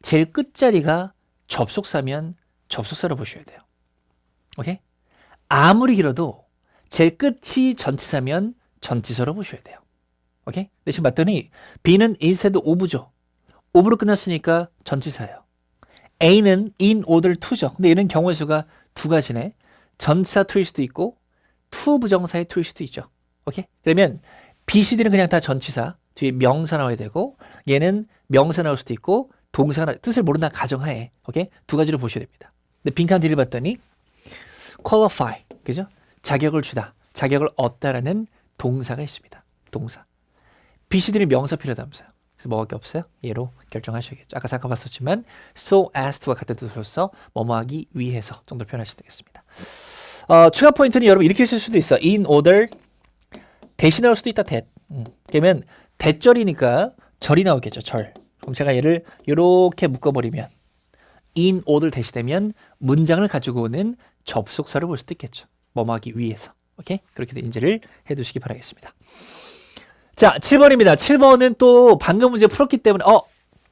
제일 끝자리가 접속사면 접속사로 보셔야 돼요. 오케이? 아무리 길어도 제일 끝이 전치사면 전치사로 보셔야 돼요. 오케이? 근데 지금 봤더니 B는 instead of죠. of로 끝났으니까 전치사예요. A는 in order to죠. 근데 얘는 경우의 수가 두 가지네. 전치사 to일 수도 있고 to 부정사의 to일 수도 있죠. 오케이? 그러면 B, C, D는 그냥 다 전치사, 뒤에 명사 나와야 되고 얘는 명사 나올 수도 있고 동사 뜻을 모른다 가정하에 오케이? 두 가지로 보셔야 됩니다. 근데 빈칸 뒤를 봤더니 qualify, 그죠? 자격을 주다, 자격을 얻다라는 동사가 있습니다. 동사. B, C, D는 명사 필요하다면서요. 그래서 뭐밖에 없어요? 얘로 결정하셔야겠죠. 아까 잠깐 봤었지만 so as to와 같은 뜻으로서 뭐뭐하기 위해서 정도로 표현하시면 되겠습니다. 추가 포인트는 여러분 이렇게 쓸 수도 있어. in order 대신 나올 수도 있다. 그러면 대절이니까 절이 나오겠죠. 절. 그럼 제가 얘를 이렇게 묶어버리면 in order 대시되면 문장을 가지고 오는 접속사를 볼 수도 있겠죠. 뭐뭐 하기 위해서. 오케이? 그렇게 인지를 해두시기 바라겠습니다. 자, 7번입니다. 7번은 또 방금 문제 풀었기 때문에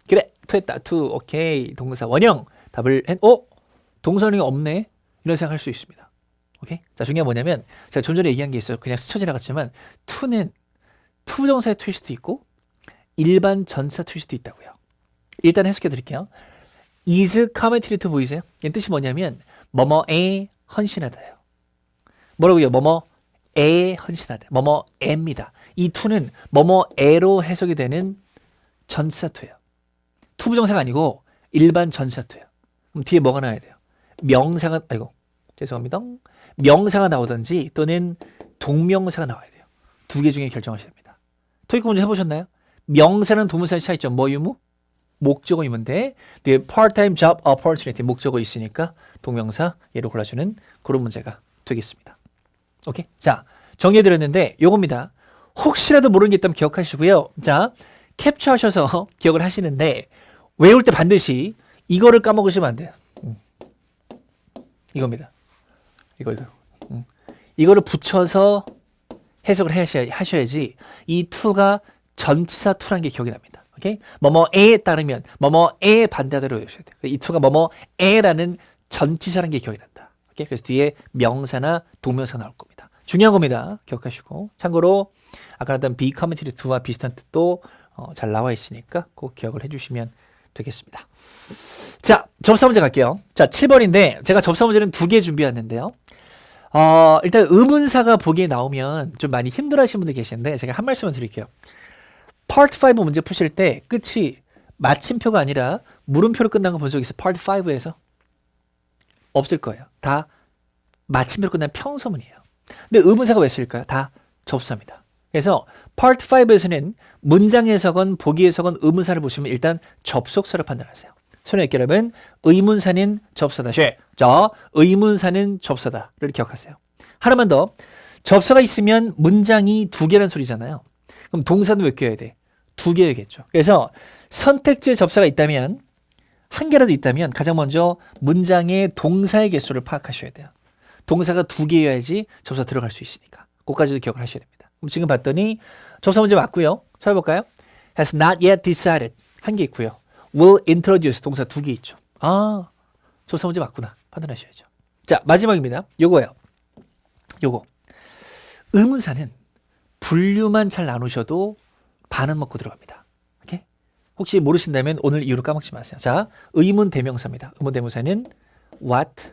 그래. 투했다. 투. 오케이. 동사 원형. 답을 동사 원형이 없네. 이런 생각할 수 있습니다. 오케이? 자, 중요한 뭐냐면 제가 좀 전에 얘기한 게 있어요. 그냥 스쳐 지나갔지만 to는 투부정사의 to일 수도 있고 일반 전사 to일 수도 있다고요. 일단 해석해 드릴게요. is commentary to 보이세요? 이 뜻이 뭐냐면 뭐뭐에 헌신하다예요. 뭐라고요? 뭐뭐에 헌신하다. 뭐뭐에입니다. 이 to는 뭐뭐에로 해석이 되는 전사 to예요. 투부정사가 아니고 일반 전사 to예요. 그럼 뒤에 뭐가 나와야 돼요? 명사가 죄송합니다. 명사가 나오든지 또는 동명사가 나와야 돼요. 두 개 중에 결정하셔야 됩니다. 토익 문제 해보셨나요? 명사는 동명사의 차이점 뭐 유무? 목적어 유무인데 뒤에 part-time job opportunity 목적어 있으니까 동명사 얘로 골라주는 그런 문제가 되겠습니다. 오케이? 자, 정리해드렸는데 요겁니다. 혹시라도 모르는 게 있다면 기억하시고요. 자, 캡처하셔서 기억을 하시는데 외울 때 반드시 이거를 까먹으시면 안 돼요. 이겁니다. 이거를 붙여서 해석을 하셔야지 이 to가 전치사 to라는 게 기억이 납니다. 오케이? 뭐뭐에 따르면 뭐뭐에 반대하도록 외우셔야 돼요. 이 to가 뭐뭐에라는 전치사라는 게 기억이 난다. 오케이? 그래서 뒤에 명사나 동명사가 나올 겁니다. 중요한 겁니다. 기억하시고 참고로 아까 나왔던 be committed to와 비슷한 뜻도 잘 나와 있으니까 꼭 기억을 해주시면 되겠습니다. 자, 접사 문제 갈게요. 자, 7번인데 제가 접사 문제는 2개 준비했는데요. 일단 의문사가 보기에 나오면 좀 많이 힘들어하시는 분들 계시는데 제가 한 말씀을 드릴게요. Part 5 문제 푸실 때 끝이 마침표가 아니라 물음표로 끝난 거 본 적 있어요? Part 5에서? 없을 거예요. 다 마침표로 끝난 평서문이에요. 근데 의문사가 왜 쓸까요? 다 접수합니다. 그래서 Part 5에서는 문장 해석은 보기 해석은 의문사를 보시면 일단 접속사를 판단하세요. 손에 여러분 의문사는 접사다. 자, 의문사는 접사다를 기억하세요. 하나만 더. 접사가 있으면 문장이 두 개란 소리잖아요. 그럼 동사는 몇 개여야 돼? 두 개여야겠죠. 그래서 선택지에 접사가 있다면 한 개라도 있다면 가장 먼저 문장의 동사의 개수를 파악하셔야 돼요. 동사가 두 개여야지 접사 들어갈 수 있으니까. 그것까지도 기억을 하셔야 됩니다. 그럼 지금 봤더니 접사 문제 맞고요. 찾아볼까요? Has not yet decided 한 개 있고요. Will introduce 동사 두 개 있죠. 아, 접사 문제 맞구나. 판단하셔야죠. 자, 마지막입니다. 요거예요. 요거. 의문사는 분류만 잘 나누셔도 반은 먹고 들어갑니다. 오케이? 혹시 모르신다면 오늘 이후로 까먹지 마세요. 자, 의문 대명사입니다. 의문 대명사는 what,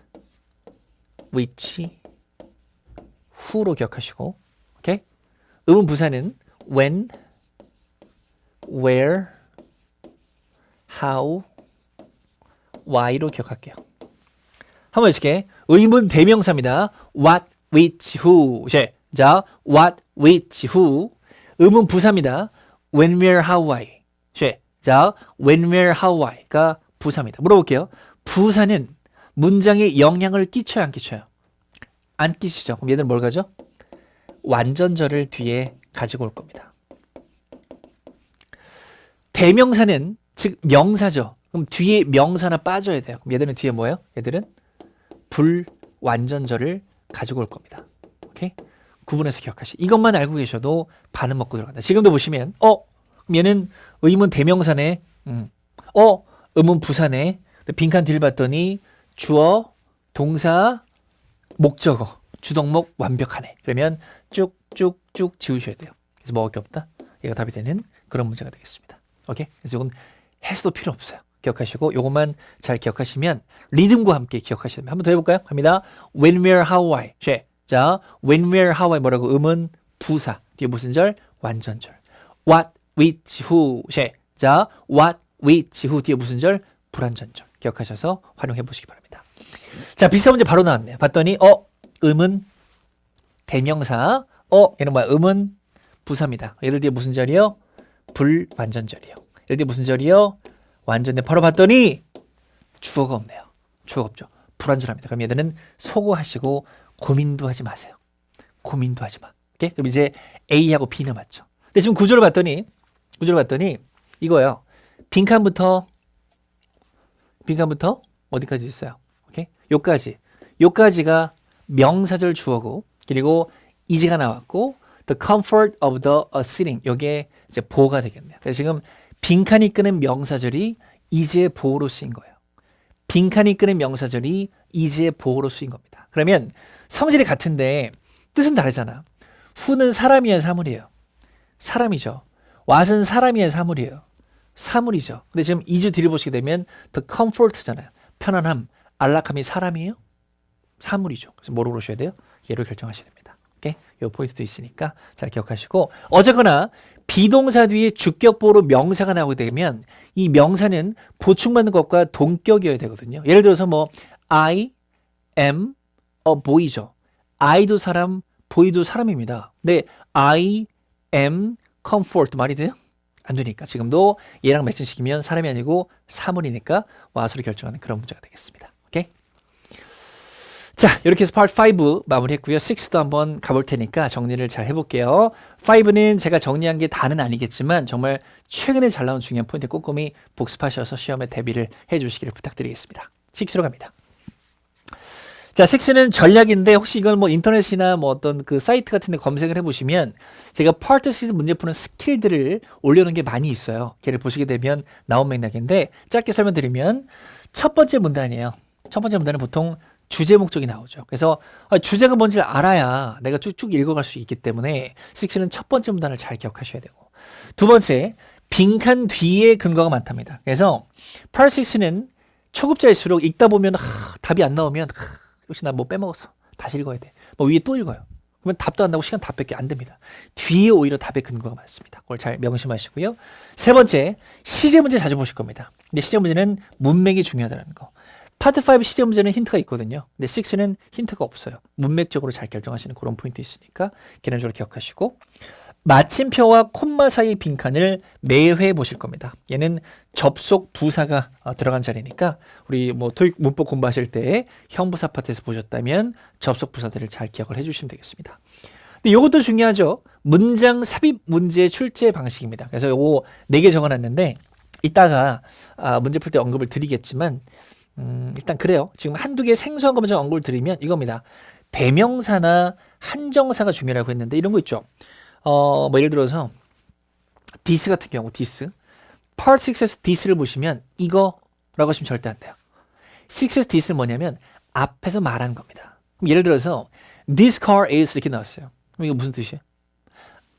which, who로 기억하시고, 오케이? 의문 부사는 when, where, how, why로 기억할게요. 한번 해줄게. 의문 대명사입니다. what, which, who. 자, what, which, who. 의문 부사입니다. when, where, how, why. 자, when, where, how, why가 부사입니다. 물어볼게요. 부사는 문장에 영향을 끼쳐요, 안 끼쳐요? 안 끼치죠. 그럼 얘는 뭘 가죠? 완전절을 뒤에 가지고 올 겁니다. 대명사는 즉 명사죠. 그럼 뒤에 명사 하나 빠져야 돼요. 그럼 얘들은 뒤에 뭐예요? 얘들은 불완전절을 가지고 올 겁니다. 오케이? 구분해서 기억하시. 이것만 알고 계셔도 반은 먹고 들어간다. 지금도 보시면 그럼 얘는 의문 대명사네. 의문 부사네. 빈칸 뒤를 봤더니 주어, 동사, 목적어, 주동목 완벽하네. 그러면 쭉쭉쭉 지우셔야 돼요. 그래서 먹을 게 없다. 얘가 답이 되는 그런 문제가 되겠습니다. 오케이? 그래서 이건 해서도 필요 없어요. 기억하시고 이것만 잘 기억하시면 리듬과 함께 기억하셔야 됩니다. 한번 더 해볼까요? 갑니다. When, where, how, why. 자, when, where, how, why 뭐라고? 의문 부사. 뒤에 무슨 절? 완전절. What, which, who. 자, what, which, who. 뒤에 무슨 절? 불완전절. 기억하셔서 활용해 보시기 바랍니다. 자, 비슷한 문제 바로 나왔네요. 봤더니 의문 대명사. 얘는 뭐야? 의문 부사입니다. 얘들 뒤에 무슨 절이요? 불완전절이요. 얘들 뒤에 무슨 절이요? 완전대. 바로 봤더니 주어가 없네요. 주어가 없죠. 불완전합니다. 그럼 얘들은 소고하시고 고민도 하지 마세요. 고민도 하지 마. 오케이? 그럼 이제 A하고 B는 맞죠. 근데 지금 구조를 봤더니 이거예요. 빈칸부터 어디까지 있어요? 오케이? 요까지가 명사절 주어고 그리고 이제가 나왔고 the comfort of the sitting 요게 이제 보호가 되겠네요. 그래서 지금 빈칸이 끄는 명사절이 이제 보호로 쓰인 거예요. 빈칸이 끄는 명사절이 이제 보호로 쓰인 겁니다. 그러면 성질이 같은데 뜻은 다르잖아. who는 사람이야, 사물이에요? 사람이죠. what은 사람이야, 사물이에요? 사물이죠. 근데 지금 2주 뒤를 보시게 되면 the comfort잖아요. 편안함, 안락함이 사람이에요? 사물이죠. 그래서 뭐로 그러셔야 돼요? 얘로 결정하셔야 됩니다. 오케이? 요 포인트도 있으니까 잘 기억하시고 어쨌거나 비동사 뒤에 주격보로 명사가 나오게 되면 이 명사는 보충받는 것과 동격이어야 되거든요. 예를 들어서 뭐 I am a boy죠. I도 사람, boy도 사람입니다. 근데 I am comfort 말이 돼요? 안 되니까 지금도 얘랑 매칭시키면 사람이 아니고 사물이니까 와서를 결정하는 그런 문제가 되겠습니다. 오케이? 자, 이렇게 해서 part 5 마무리했고요. 6도 한번 가볼 테니까 정리를 잘 해볼게요. 5는 제가 정리한 게 다는 아니겠지만 정말 최근에 잘 나온 중요한 포인트 꼼꼼히 복습하셔서 시험에 대비를 해주시기를 부탁드리겠습니다. 6로 갑니다. 자, 6는 전략인데 혹시 이걸 뭐 인터넷이나 뭐 어떤 그 사이트 같은 데 검색을 해보시면 제가 part 6 문제 푸는 스킬들을 올려놓은 게 많이 있어요. 걔를 보시게 되면 나온 맥락인데 짧게 설명드리면 첫 번째 문단이에요. 첫 번째 문단은 보통 주제 목적이 나오죠. 그래서 주제가 뭔지 알아야 내가 쭉쭉 읽어갈 수 있기 때문에 6는 첫 번째 문단을 잘 기억하셔야 되고 두 번째 빈칸 뒤에 근거가 많답니다. 그래서 part 6는 초급자일수록 읽다 보면 답이 안 나오면 역시 나 뭐 빼먹었어. 다시 읽어야 돼. 뭐 위에 또 읽어요. 그러면 답도 안 나고 시간 다 뺏게 안 됩니다. 뒤에 오히려 답의 근거가 많습니다. 그걸 잘 명심하시고요. 세 번째, 시제 문제 자주 보실 겁니다. 근데 시제 문제는 문맥이 중요하다는 거. 파트 5 시제 문제는 힌트가 있거든요. 근데 6는 힌트가 없어요. 문맥적으로 잘 결정하시는 그런 포인트 있으니까 개념적으로 기억하시고 마침표와 콤마 사이 빈칸을 매회 보실 겁니다. 얘는 접속 부사가 들어간 자리니까 우리 뭐 토익 문법 공부하실 때 형부사 파트에서 보셨다면 접속 부사들을 잘 기억을 해주시면 되겠습니다. 근데 이것도 중요하죠. 문장 삽입 문제 출제 방식입니다. 그래서 요거 4개 적어놨는데 이따가 문제 풀 때 언급을 드리겠지만 일단 그래요. 지금 한두 개 생소한 것만 좀 언급을 드리면 이겁니다. 대명사나 한정사가 중요하다고 했는데 이런 거 있죠. 뭐 예를 들어서 this 같은 경우 this part 6에서 this를 보시면 이거라고 하시면 절대 안 돼요. 6에서 this는 뭐냐면 앞에서 말하는 겁니다. 그럼 예를 들어서 this car is 이렇게 나왔어요. 그럼 이거 무슨 뜻이에요?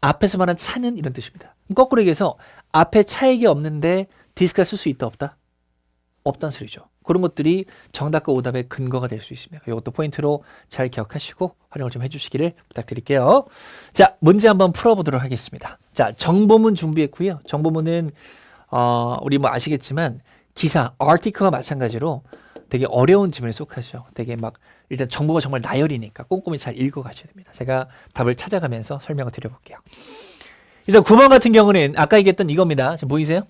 앞에서 말한 차는 이런 뜻입니다. 거꾸로 얘기해서 앞에 차 얘기 없는데 this가 쓸 수 있다 없다? 없다는 소리죠. 그런 것들이 정답과 오답의 근거가 될 수 있습니다. 이것도 포인트로 잘 기억하시고 활용을 좀 해주시기를 부탁드릴게요. 자, 문제 한번 풀어보도록 하겠습니다. 자, 정보문 준비했고요. 정보문은 우리 뭐 아시겠지만 기사, article와 마찬가지로 되게 어려운 지문에 속하죠. 되게 막 일단 정보가 정말 나열이니까 꼼꼼히 잘 읽어가셔야 됩니다. 제가 답을 찾아가면서 설명을 드려볼게요. 일단 9번 같은 경우는 아까 얘기했던 이겁니다. 지금 보이세요?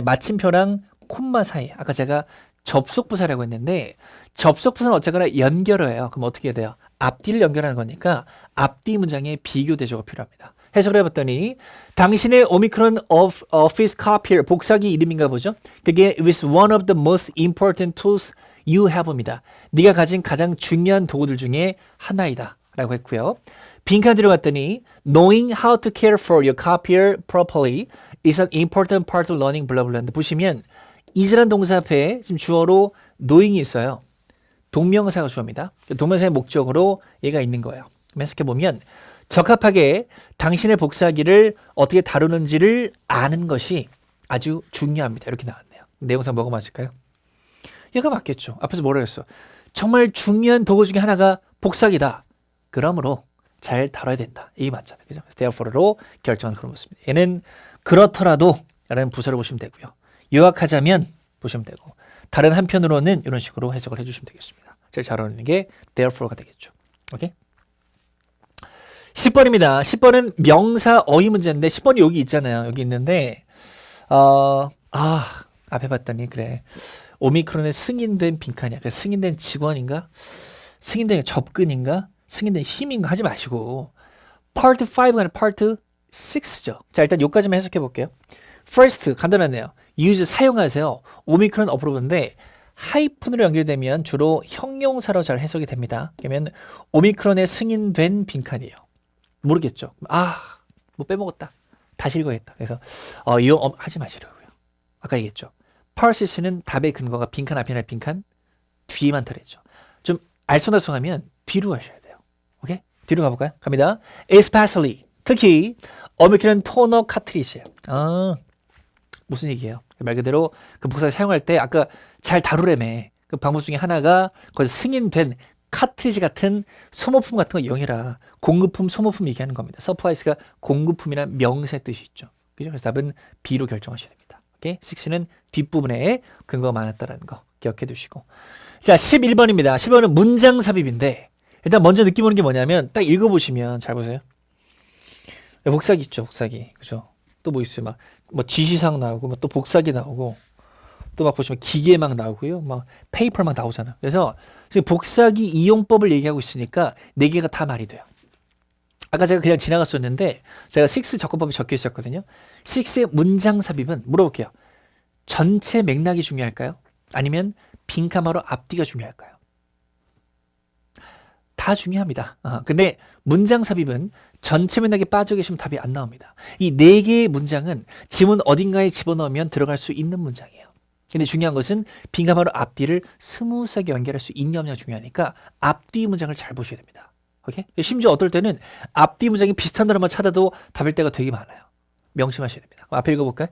마침표랑 콤마 사이. 아까 제가 접속부사라고 했는데 접속부사는 어쨌거나 연결을 해요. 그럼 어떻게 해야 돼요? 앞뒤를 연결하는 거니까 앞뒤 문장에 비교 대조가 필요합니다. 해석을 해봤더니 당신의 오미크론 office copier 복사기 이름인가 보죠. 그게 is one of the most important tools you have입니다. 네가 가진 가장 중요한 도구들 중에 하나이다 라고 했고요. 빈칸 들어갔더니 knowing how to care for your copier properly is an important part of learning 블라블라인데 보시면 is라는 동사 앞에 지금 주어로 knowing이 있어요. 동명사가 주어입니다. 동명사의 목적으로 얘가 있는 거예요. 해석해 보면 적합하게 당신의 복사기를 어떻게 다루는지를 아는 것이 아주 중요합니다. 이렇게 나왔네요. 내용상 뭐가 맞을까요? 얘가 맞겠죠. 앞에서 뭐라고 했어? 정말 중요한 도구 중에 하나가 복사기다. 그러므로 잘 다뤄야 된다. 이게 맞잖아요. 그죠? therefore로 결정한 그런 모습입니다. 얘는 그렇더라도 라는 부사를 보시면 되고요. 요약하자면 보시면 되고 다른 한편으로는 이런 식으로 해석을 해주시면 되겠습니다. 제일 잘 어울리는 게 therefore가 되겠죠. 오케이? 10번입니다. 10번은 명사 어휘 문제인데 10번이 여기 있잖아요. 여기 있는데 앞에 봤더니 그래 오미크론의 승인된 빈칸이야. 그래서 승인된 직원인가? 승인된 접근인가? 승인된 힘인가? 하지 마시고 파트 5가 아니라 파트 6죠. 자 일단 여기까지만 해석해 볼게요. First 간단하네요. use 사용하세요. 오미크론 어프로브인데 하이픈으로 연결되면 주로 형용사로 잘 해석이 됩니다. 그러면 오미크론에 승인된 빈칸이에요. 모르겠죠. 뭐 빼먹었다. 다시 읽어야겠다. 그래서 이용 하지 마시라고요. 아까 얘기했죠. 파르시스는 답의 근거가 빈칸 앞이나 빈칸 뒤에만 들어있죠. 좀 알쏭달쏭하면 뒤로 가셔야 돼요. 오케이? 뒤로 가볼까요? 갑니다. especially 특히 오미크론 토너 카트리지예요. 무슨 얘기예요? 말 그대로 그 복사를 사용할 때 아까 잘 다루래매 그 방법 중에 하나가 거기서 승인된 카트리지 같은 소모품 같은 거 이용해라. 공급품, 소모품 얘기하는 겁니다. supplies가 공급품이란 명사의 뜻이 있죠. 그죠? 그래서 답은 B로 결정하셔야 됩니다. 오케이? 6는 뒷부분에 근거가 많았다는 거 기억해 두시고. 자, 11번입니다. 11번은 문장 삽입인데 일단 먼저 느낌 오는 게 뭐냐면 딱 읽어보시면 잘 보세요. 복사기 있죠, 복사기. 그죠? 또 뭐 있어요? 막 뭐 지시사항 나오고, 또 복사기 나오고, 또 막 보시면 기계 막 나오고요, 막 페이퍼 막 나오잖아요. 그래서 지금 복사기 이용법을 얘기하고 있으니까 4개가 다 말이 돼요. 아까 제가 그냥 지나갔었는데 제가 6 접근법이 적혀 있었거든요. 6의 문장 삽입은 물어볼게요. 전체 맥락이 중요할까요? 아니면 빈칸마로 앞뒤가 중요할까요? 다 중요합니다. 근데 문장 삽입은 전체 맥락에 빠져 계시면 답이 안 나옵니다. 이 4개의 문장은 지문 어딘가에 집어넣으면 들어갈 수 있는 문장이에요. 근데 중요한 것은 빈칸마로 앞뒤를 스무스하게 연결할 수 있냐 없냐가 중요하니까 앞뒤 문장을 잘 보셔야 됩니다. 오케이? 심지어 어떨 때는 앞뒤 문장이 비슷한 단어만 찾아도 답일 때가 되게 많아요. 명심하셔야 됩니다. 앞에 읽어볼까요?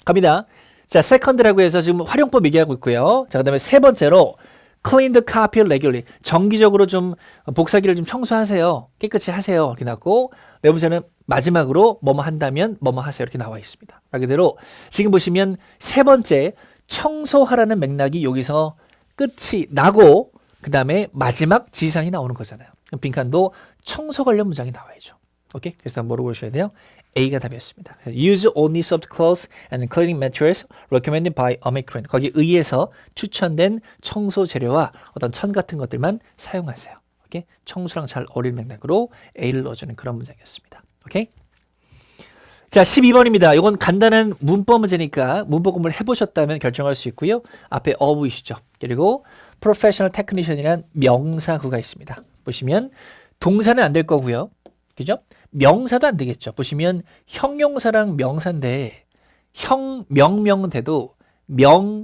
갑니다. 자, second라고 해서 지금 활용법 얘기하고 있고요. 자, 그 다음에 세 번째로 clean the copy regularly. 정기적으로 좀 복사기를 좀 청소하세요. 깨끗이 하세요. 이렇게 나왔고 네 번째는 마지막으로 뭐뭐 한다면 뭐뭐 하세요. 이렇게 나와 있습니다. 말 그대로 지금 보시면 세 번째 청소하라는 맥락이 여기서 끝이 나고 그 다음에 마지막 지상이 나오는 거잖아요. 그럼 빈칸도 청소 관련 문장이 나와야죠. 오케이? 그래서 뭐로 보셔야 돼요? A가 답이었습니다. Use only soft clothes and cleaning materials recommended by Omicron. 거기에 의해서 추천된 청소 재료와 어떤 천 같은 것들만 사용하세요. 오케이? 청소랑 잘 어울릴 맥락으로 A를 넣어주는 그런 문장이었습니다. 오케이? 자, 12번입니다. 이건 간단한 문법 문제니까 문법 공부를 해보셨다면 결정할 수 있고요. 앞에 어부이시죠. 그리고 professional technician이라는 명사구가 있습니다. 보시면 동사는 안 될 거고요. 그죠? 명사도 안 되겠죠. 보시면 형용사랑 명사인데 명은 돼도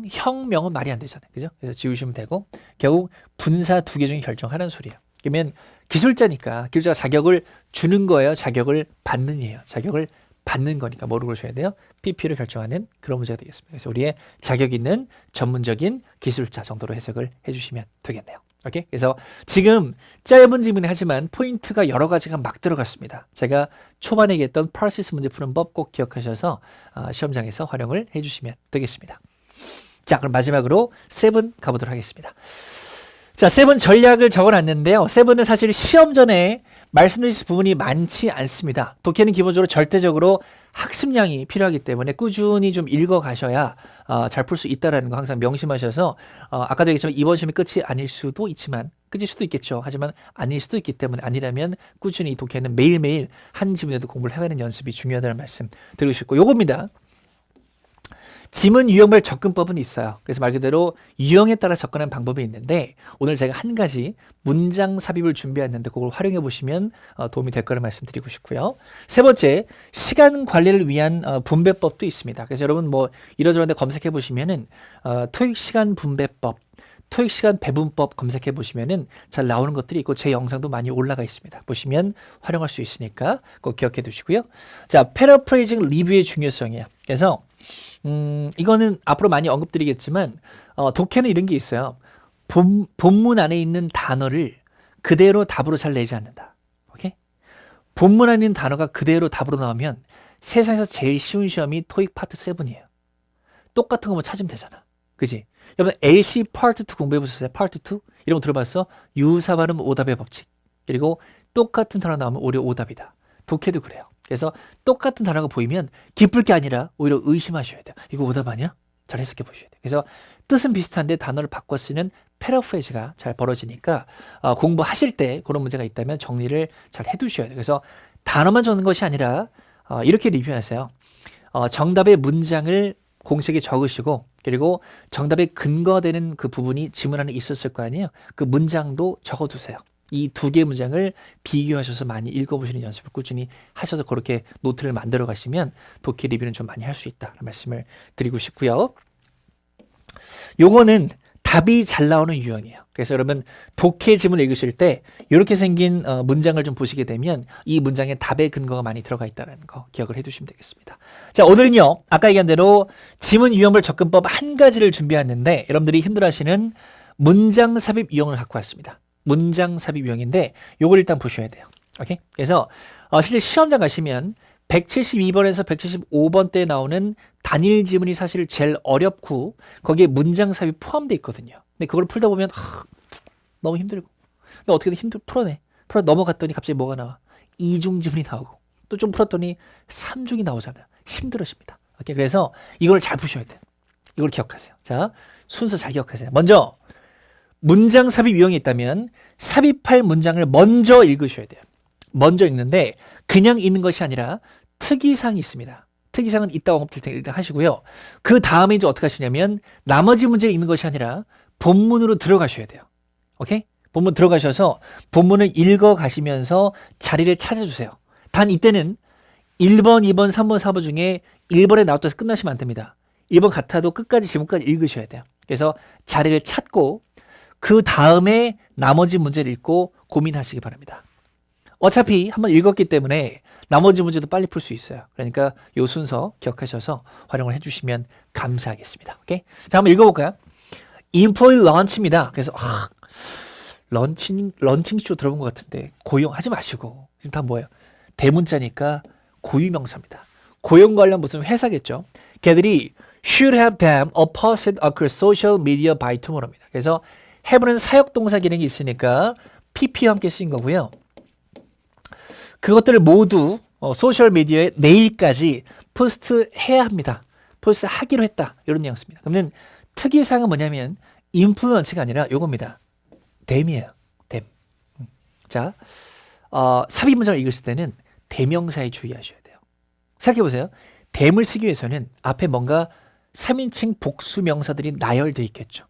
형명은 말이 안 되잖아요. 그죠? 그래서 지우시면 되고 결국 분사 두 개 중에 결정하는 소리예요. 그러면 기술자니까 기술자가 자격을 주는 거예요. 자격을 받는 이에요. 자격을 받는 거니까 뭐로 보셔야 돼요? PP를 결정하는 그런 문제가 되겠습니다. 그래서 우리의 자격 있는 전문적인 기술자 정도로 해석을 해주시면 되겠네요. 오케이? 그래서 지금 짧은 질문이 하지만 포인트가 여러 가지가 막 들어갔습니다. 제가 초반에 얘기했던 파라시스 문제 푸는 법 꼭 기억하셔서 시험장에서 활용을 해주시면 되겠습니다. 자, 그럼 마지막으로 7 가보도록 하겠습니다. 자, 7 전략을 적어놨는데요. 7은 사실 시험 전에 말씀드릴 부분이 많지 않습니다. 독해는 기본적으로 절대적으로 학습량이 필요하기 때문에 꾸준히 좀 읽어가셔야 잘 풀 수 있다는 거 항상 명심하셔서 아까도 얘기했지만 이번 시험이 끝이 아닐 수도 있지만 끝일 수도 있겠죠. 하지만 아닐 수도 있기 때문에 아니라면 꾸준히 독해는 매일매일 한 지문에도 공부를 해가는 연습이 중요하다는 말씀 드리고 싶고 요겁니다. 지문 유형별 접근법은 있어요. 그래서 말 그대로 유형에 따라 접근하는 방법이 있는데 오늘 제가 한 가지 문장 삽입을 준비했는데 그걸 활용해 보시면 도움이 될 거라 말씀드리고 싶고요. 세 번째, 시간 관리를 위한 분배법도 있습니다. 그래서 여러분 뭐 이러저러한데 검색해 보시면은 토익 시간 분배법, 토익 시간 배분법 검색해 보시면은 잘 나오는 것들이 있고 제 영상도 많이 올라가 있습니다. 보시면 활용할 수 있으니까 꼭 기억해 두시고요. 자, 패러프레이징 리뷰의 중요성이에요. 그래서 이거는 앞으로 많이 언급드리겠지만 독해는 이런 게 있어요. 본문 안에 있는 단어를 그대로 답으로 잘 내지 않는다. 오케이? 본문 안에 있는 단어가 그대로 답으로 나오면 세상에서 제일 쉬운 시험이 토익 파트 7이에요. 똑같은 거만 찾으면 되잖아. 그지? 여러분 LC 파트 2 공부해 보셨어요? 파트 2? 이런 거 들어봤어? 유사 발음 오답의 법칙. 그리고 똑같은 단어 나오면 오히려 오답이다. 독해도 그래요. 그래서 똑같은 단어가 보이면 기쁠 게 아니라 오히려 의심하셔야 돼요. 이거 오답 아니야? 잘 해석해 보셔야 돼요. 그래서 뜻은 비슷한데 단어를 바꿔 쓰는 패러프레이즈가 잘 벌어지니까 공부하실 때 그런 문제가 있다면 정리를 잘 해두셔야 돼요. 그래서 단어만 적는 것이 아니라 이렇게 리뷰하세요. 정답의 문장을 공책에 적으시고 그리고 정답의 근거되는 그 부분이 지문 안에 있었을 거 아니에요. 그 문장도 적어두세요. 이 두 개의 문장을 비교하셔서 많이 읽어보시는 연습을 꾸준히 하셔서 그렇게 노트를 만들어 가시면 독해 리뷰는 좀 많이 할 수 있다는 말씀을 드리고 싶고요. 요거는 답이 잘 나오는 유형이에요. 그래서 여러분 독해 지문을 읽으실 때 이렇게 생긴 문장을 좀 보시게 되면 이 문장에 답의 근거가 많이 들어가 있다는 거 기억을 해두시면 되겠습니다. 자, 오늘은요 아까 얘기한 대로 지문 유형별 접근법 한 가지를 준비했는데 여러분들이 힘들어하시는 문장 삽입 유형을 갖고 왔습니다. 문장 삽입 유형인데 요걸 일단 보셔야 돼요. 오케이? 그래서 실제 시험장 가시면 172번에서 175번대에 나오는 단일 지문이 사실 제일 어렵고 거기에 문장 삽입 포함되어 있거든요. 근데 그걸 풀다 보면 너무 힘들고 근데 어떻게든 풀어내. 풀어 넘어갔더니 갑자기 뭐가 나와? 이중 지문이 나오고 또 좀 풀었더니 삼중이 나오잖아요. 힘들으십니다. 오케이? 그래서 이걸 잘 푸셔야 돼요. 이걸 기억하세요. 자, 순서 잘 기억하세요. 먼저 문장 삽입 유형이 있다면 삽입할 문장을 먼저 읽으셔야 돼요. 먼저 읽는데 그냥 읽는 것이 아니라 특이사항이 있습니다. 특이사항은 이따 언급드릴 테니까 일단 하시고요. 그 다음에 이제 어떻게 하시냐면 나머지 문제를 읽는 것이 아니라 본문으로 들어가셔야 돼요. 오케이? 본문 들어가셔서 본문을 읽어가시면서 자리를 찾아주세요. 단 이때는 1번, 2번, 3번, 4번 중에 1번에 나왔다 해서 끝나시면 안 됩니다. 1번 같아도 끝까지 지문까지 읽으셔야 돼요. 그래서 자리를 찾고 그 다음에 나머지 문제를 읽고 고민하시기 바랍니다. 어차피 한번 읽었기 때문에 나머지 문제도 빨리 풀 수 있어요. 그러니까 이 순서 기억하셔서 활용을 해주시면 감사하겠습니다. 오케이? 자, 한번 읽어볼까요? Employee lunch입니다. 그래서 런칭쇼 들어본 것 같은데 고용하지 마시고 지금 다 뭐예요? 대문자니까 고유명사입니다. 고용 관련 무슨 회사겠죠. 걔들이 should have them all posted across social media by tomorrow입니다. 그래서 have는 사역동사 기능이 있으니까 pp와 함께 쓰인 거고요. 그것들을 모두 소셜 미디어에 내일까지 포스트 해야 합니다. 포스트 하기로 했다. 이런 뉘앙스입니다. 그러면 특이사항은 뭐냐면 인플루언스가 아니라 요겁니다. them이에요. them. 자, 삽입 문장을 읽으실 때는 대명사에 주의하셔야 돼요. 생각해보세요. them을 쓰기 위해서는 앞에 뭔가 3인칭 복수 명사들이 나열돼 있겠죠.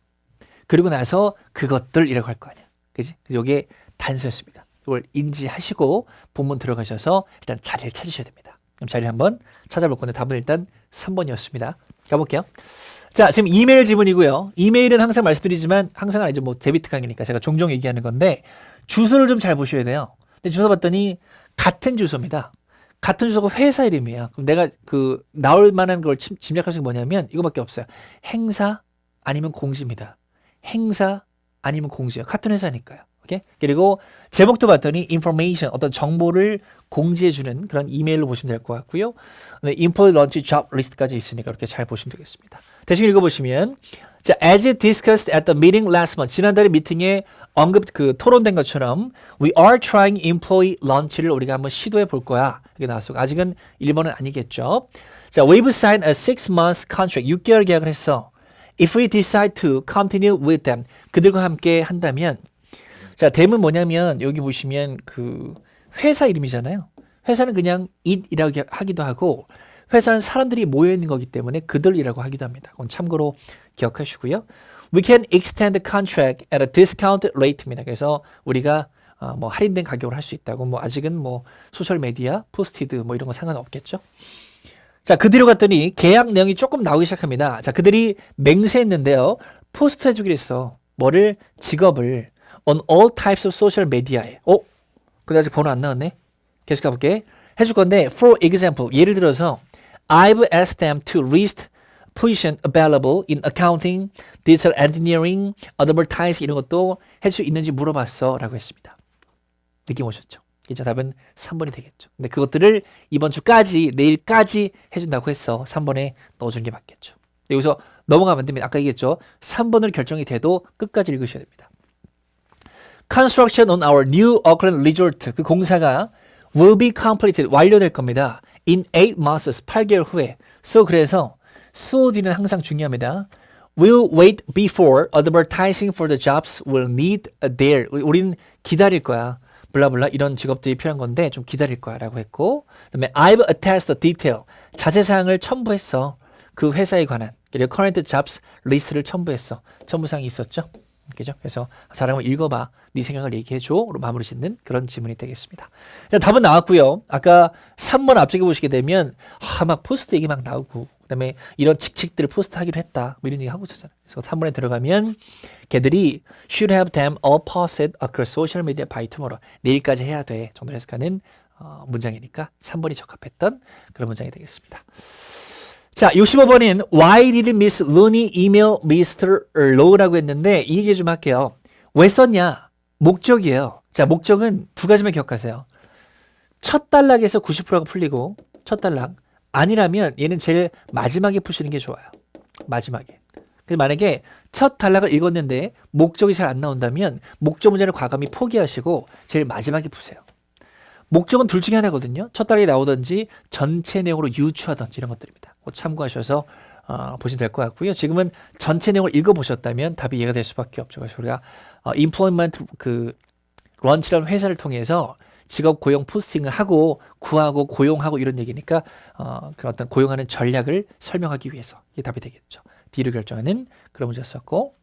그리고 나서 그것들이라고 할 거 아니야. 그지? 그래서 이게 단서였습니다. 이걸 인지하시고 본문 들어가셔서 일단 자리를 찾으셔야 됩니다. 그럼 자리를 한번 찾아볼 건데 답은 일단 3번이었습니다. 가볼게요. 자, 지금 이메일 지문이고요. 이메일은 항상 말씀드리지만 항상 아니죠. 뭐 데비트 강의니까 제가 종종 얘기하는 건데 주소를 좀 잘 보셔야 돼요. 근데 주소 봤더니 같은 주소입니다. 같은 주소가 회사 이름이에요. 그럼 내가 그 나올 만한 걸 짐작할 수 있는 게 뭐냐면 이거밖에 없어요. 행사 아니면 공지입니다. 행사 아니면 공지예요. 같은 회사니까요. 오케이? 그리고 제목도 봤더니 information 어떤 정보를 공지해주는 그런 이메일로 보시면 될 것 같고요. 네, employee launch job list까지 있으니까 이렇게 잘 보시면 되겠습니다. 대신 읽어보시면 자, as discussed at the meeting last month 지난달에 미팅에 토론된 것처럼 we are trying employee launch를 우리가 한번 시도해 볼 거야. 이렇게 나왔어요. 아직은 1번은 아니겠죠. 자, we've signed a 6-month contract 6개월 계약을 했어. If we decide to continue with them 그들과 함께 한다면 자, them은 뭐냐면 여기 보시면 그 회사 이름이잖아요. 회사는 그냥 it이라고 하기도 하고 회사는 사람들이 모여 있는 거기 때문에 그들이라고 하기도 합니다. 그건 참고로 기억하시고요. We can extend the contract at a discounted rate입니다. 그래서 우리가 뭐 할인된 가격을 할 수 있다고 뭐 아직은 뭐 소셜 미디어, 포스티드 뭐 이런 거 상관없겠죠. 자, 그뒤로 갔더니 계약 내용이 조금 나오기 시작합니다. 자, 그들이 맹세했는데요. 포스트 해주기로 했어. 뭐를? 직업을 on all types of social media에. 근데 아직 번호 안 나왔네. 계속 가볼게. 해줄 건데 for example 예를 들어서 I've asked them to list position available in accounting, digital engineering, advertising 이런 것도 할 수 있는지 물어봤어 라고 했습니다. 느낌 오셨죠? 이제 답은 3번이 되겠죠. 근데 그것들을 이번 주까지 내일까지 해준다고 해서 3번에 넣어주는 게 맞겠죠. 여기서 넘어가면 안 됩니다. 아까 얘기했죠. 3번으로 결정이 돼도 끝까지 읽으셔야 됩니다. Construction on our new Auckland Resort 그 공사가 will be completed 완료될 겁니다. In 8 months 8개월 후에. 그래서 SOD는 항상 중요합니다. Will wait before advertising for the jobs will need there. 우린 기다릴 거야. 블라블라 이런 직업들이 필요한 건데 좀 기다릴 거야 라고 했고 그다음에 I've attached the detail. 자세사항을 첨부했어. 그 회사에 관한. 그리고 current jobs list를 첨부했어. 첨부사항이 있었죠. 그죠? 그래서 잘하면 읽어봐. 네 생각을 얘기해줘. 로 마무리 짓는 그런 지문이 되겠습니다. 자, 답은 나왔고요. 아까 3번 앞쪽에 보시게 되면 막 포스트 얘기 막 나오고 그다음에 이런 칙칙들을 포스트 하기로 했다. 뭐 이런 얘기 하고 있었잖아요. 그래서 3번에 들어가면 걔들이 should have them all posted across social media by tomorrow. 내일까지 해야 돼. 정도 해석하는 문장이니까 3번이 적합했던 그런 문장이 되겠습니다. 자, 65번인 Why did Miss Looney email Mr. Low라고 했는데 이 얘기 좀 할게요. 왜 썼냐? 목적이에요. 자, 목적은 두 가지만 기억하세요. 첫 단락에서 90%가 풀리고 첫 단락 아니라면 얘는 제일 마지막에 푸시는 게 좋아요. 마지막에. 그래서 만약에 첫 단락을 읽었는데 목적이 잘 안 나온다면 목적 문제를 과감히 포기하시고 제일 마지막에 푸세요. 목적은 둘 중에 하나거든요. 첫 단락이 나오든지 전체 내용으로 유추하든지 이런 것들입니다. 참고하셔서 보시면 될 것 같고요. 지금은 전체 내용을 읽어보셨다면 답이 이해가 될 수밖에 없죠. 그래서 우리가 employment 런치라는 회사를 통해서 직업 고용 포스팅을 하고 구하고 고용하고 이런 얘기니까 그런 어떤 고용하는 전략을 설명하기 위해서 이게 답이 되겠죠. D를 결정하는 그런 문제였었고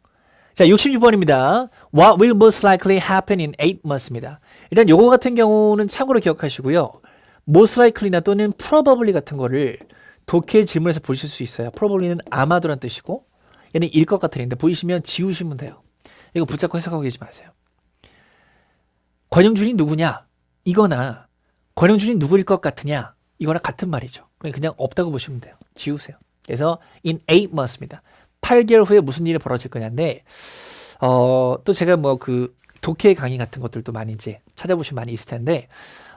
자 66번입니다. What will most likely happen in 8 months입니다. 일단 요거 같은 경우는 참고로 기억하시고요. most likely나 또는 probably 같은 거를 독해 질문에서 보실 수 있어요. probably는 아마도란 뜻이고 얘는 일 것 같으는데 보이시면 지우시면 돼요. 이거 붙잡고 해석하고 계시지 마세요. 권영준이 누구냐? 이거나 권영준이 누구일 것 같으냐? 이거랑 같은 말이죠. 그냥 없다고 보시면 돼요. 지우세요. 그래서 in 8 months입니다. 8개월 후에 무슨 일이 벌어질 거냐인데 또 제가 뭐 그 독해 강의 같은 것들도 많이 이제 찾아보시면 많이 있을 텐데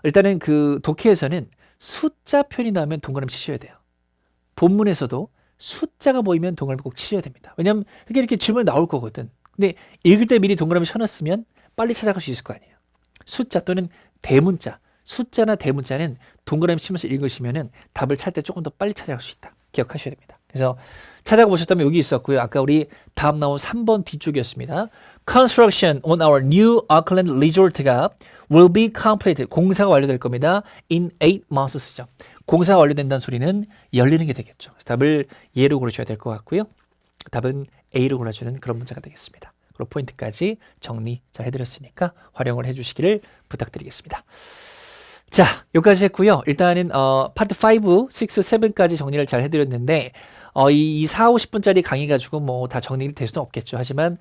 일단은 그 독해에서는 숫자 표현이 나오면 동그라미 치셔야 돼요. 본문에서도 숫자가 보이면 동그라미 꼭 치셔야 됩니다. 왜냐면 이렇게 질문이 나올 거거든. 근데 읽을 때 미리 동그라미 쳐놨으면 빨리 찾아갈 수 있을 거 아니에요. 숫자 또는 대문자, 숫자나 대문자는 동그라미 치면서 읽으시면은 답을 찾을 때 조금 더 빨리 찾아갈 수 있다. 기억하셔야 됩니다. 그래서 찾아가 보셨다면 여기 있었고요. 아까 우리 다음 나온 3번 뒤쪽이었습니다. Construction on our new Auckland resort가 will be completed. 공사가 완료될 겁니다. In 8 months죠. 공사가 완료된다는 소리는 열리는 게 되겠죠. 그래서 답을 예로 고르셔야 될 것 같고요. 답은 A로 골라주는 그런 문제가 되겠습니다. 그리고 포인트까지 정리 잘 해드렸으니까 활용을 해주시기를 부탁드리겠습니다. 자, 여기까지 했고요. 일단은 파트 5, 6, 7까지 정리를 잘 해드렸는데 이 4, 50분짜리 강의 가지고 뭐 다 정리될 수는 없겠죠. 하지만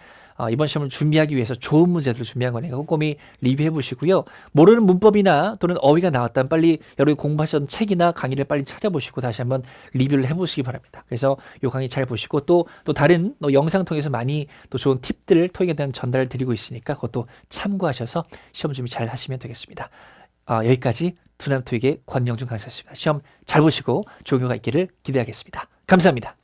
이번 시험을 준비하기 위해서 좋은 문제들을 준비한 거니까 꼼꼼히 리뷰해 보시고요. 모르는 문법이나 또는 어휘가 나왔다면 빨리 여러분이 공부하셨던 책이나 강의를 빨리 찾아보시고 다시 한번 리뷰를 해보시기 바랍니다. 그래서 이 강의 잘 보시고 또 다른 영상 통해서 많이 또 좋은 팁들을 토익에 대한 전달을 드리고 있으니까 그것도 참고하셔서 시험 준비 잘 하시면 되겠습니다. 여기까지 두남 토익의 권영준 강사였습니다. 시험 잘 보시고 좋은 결과 있기를 기대하겠습니다. 감사합니다.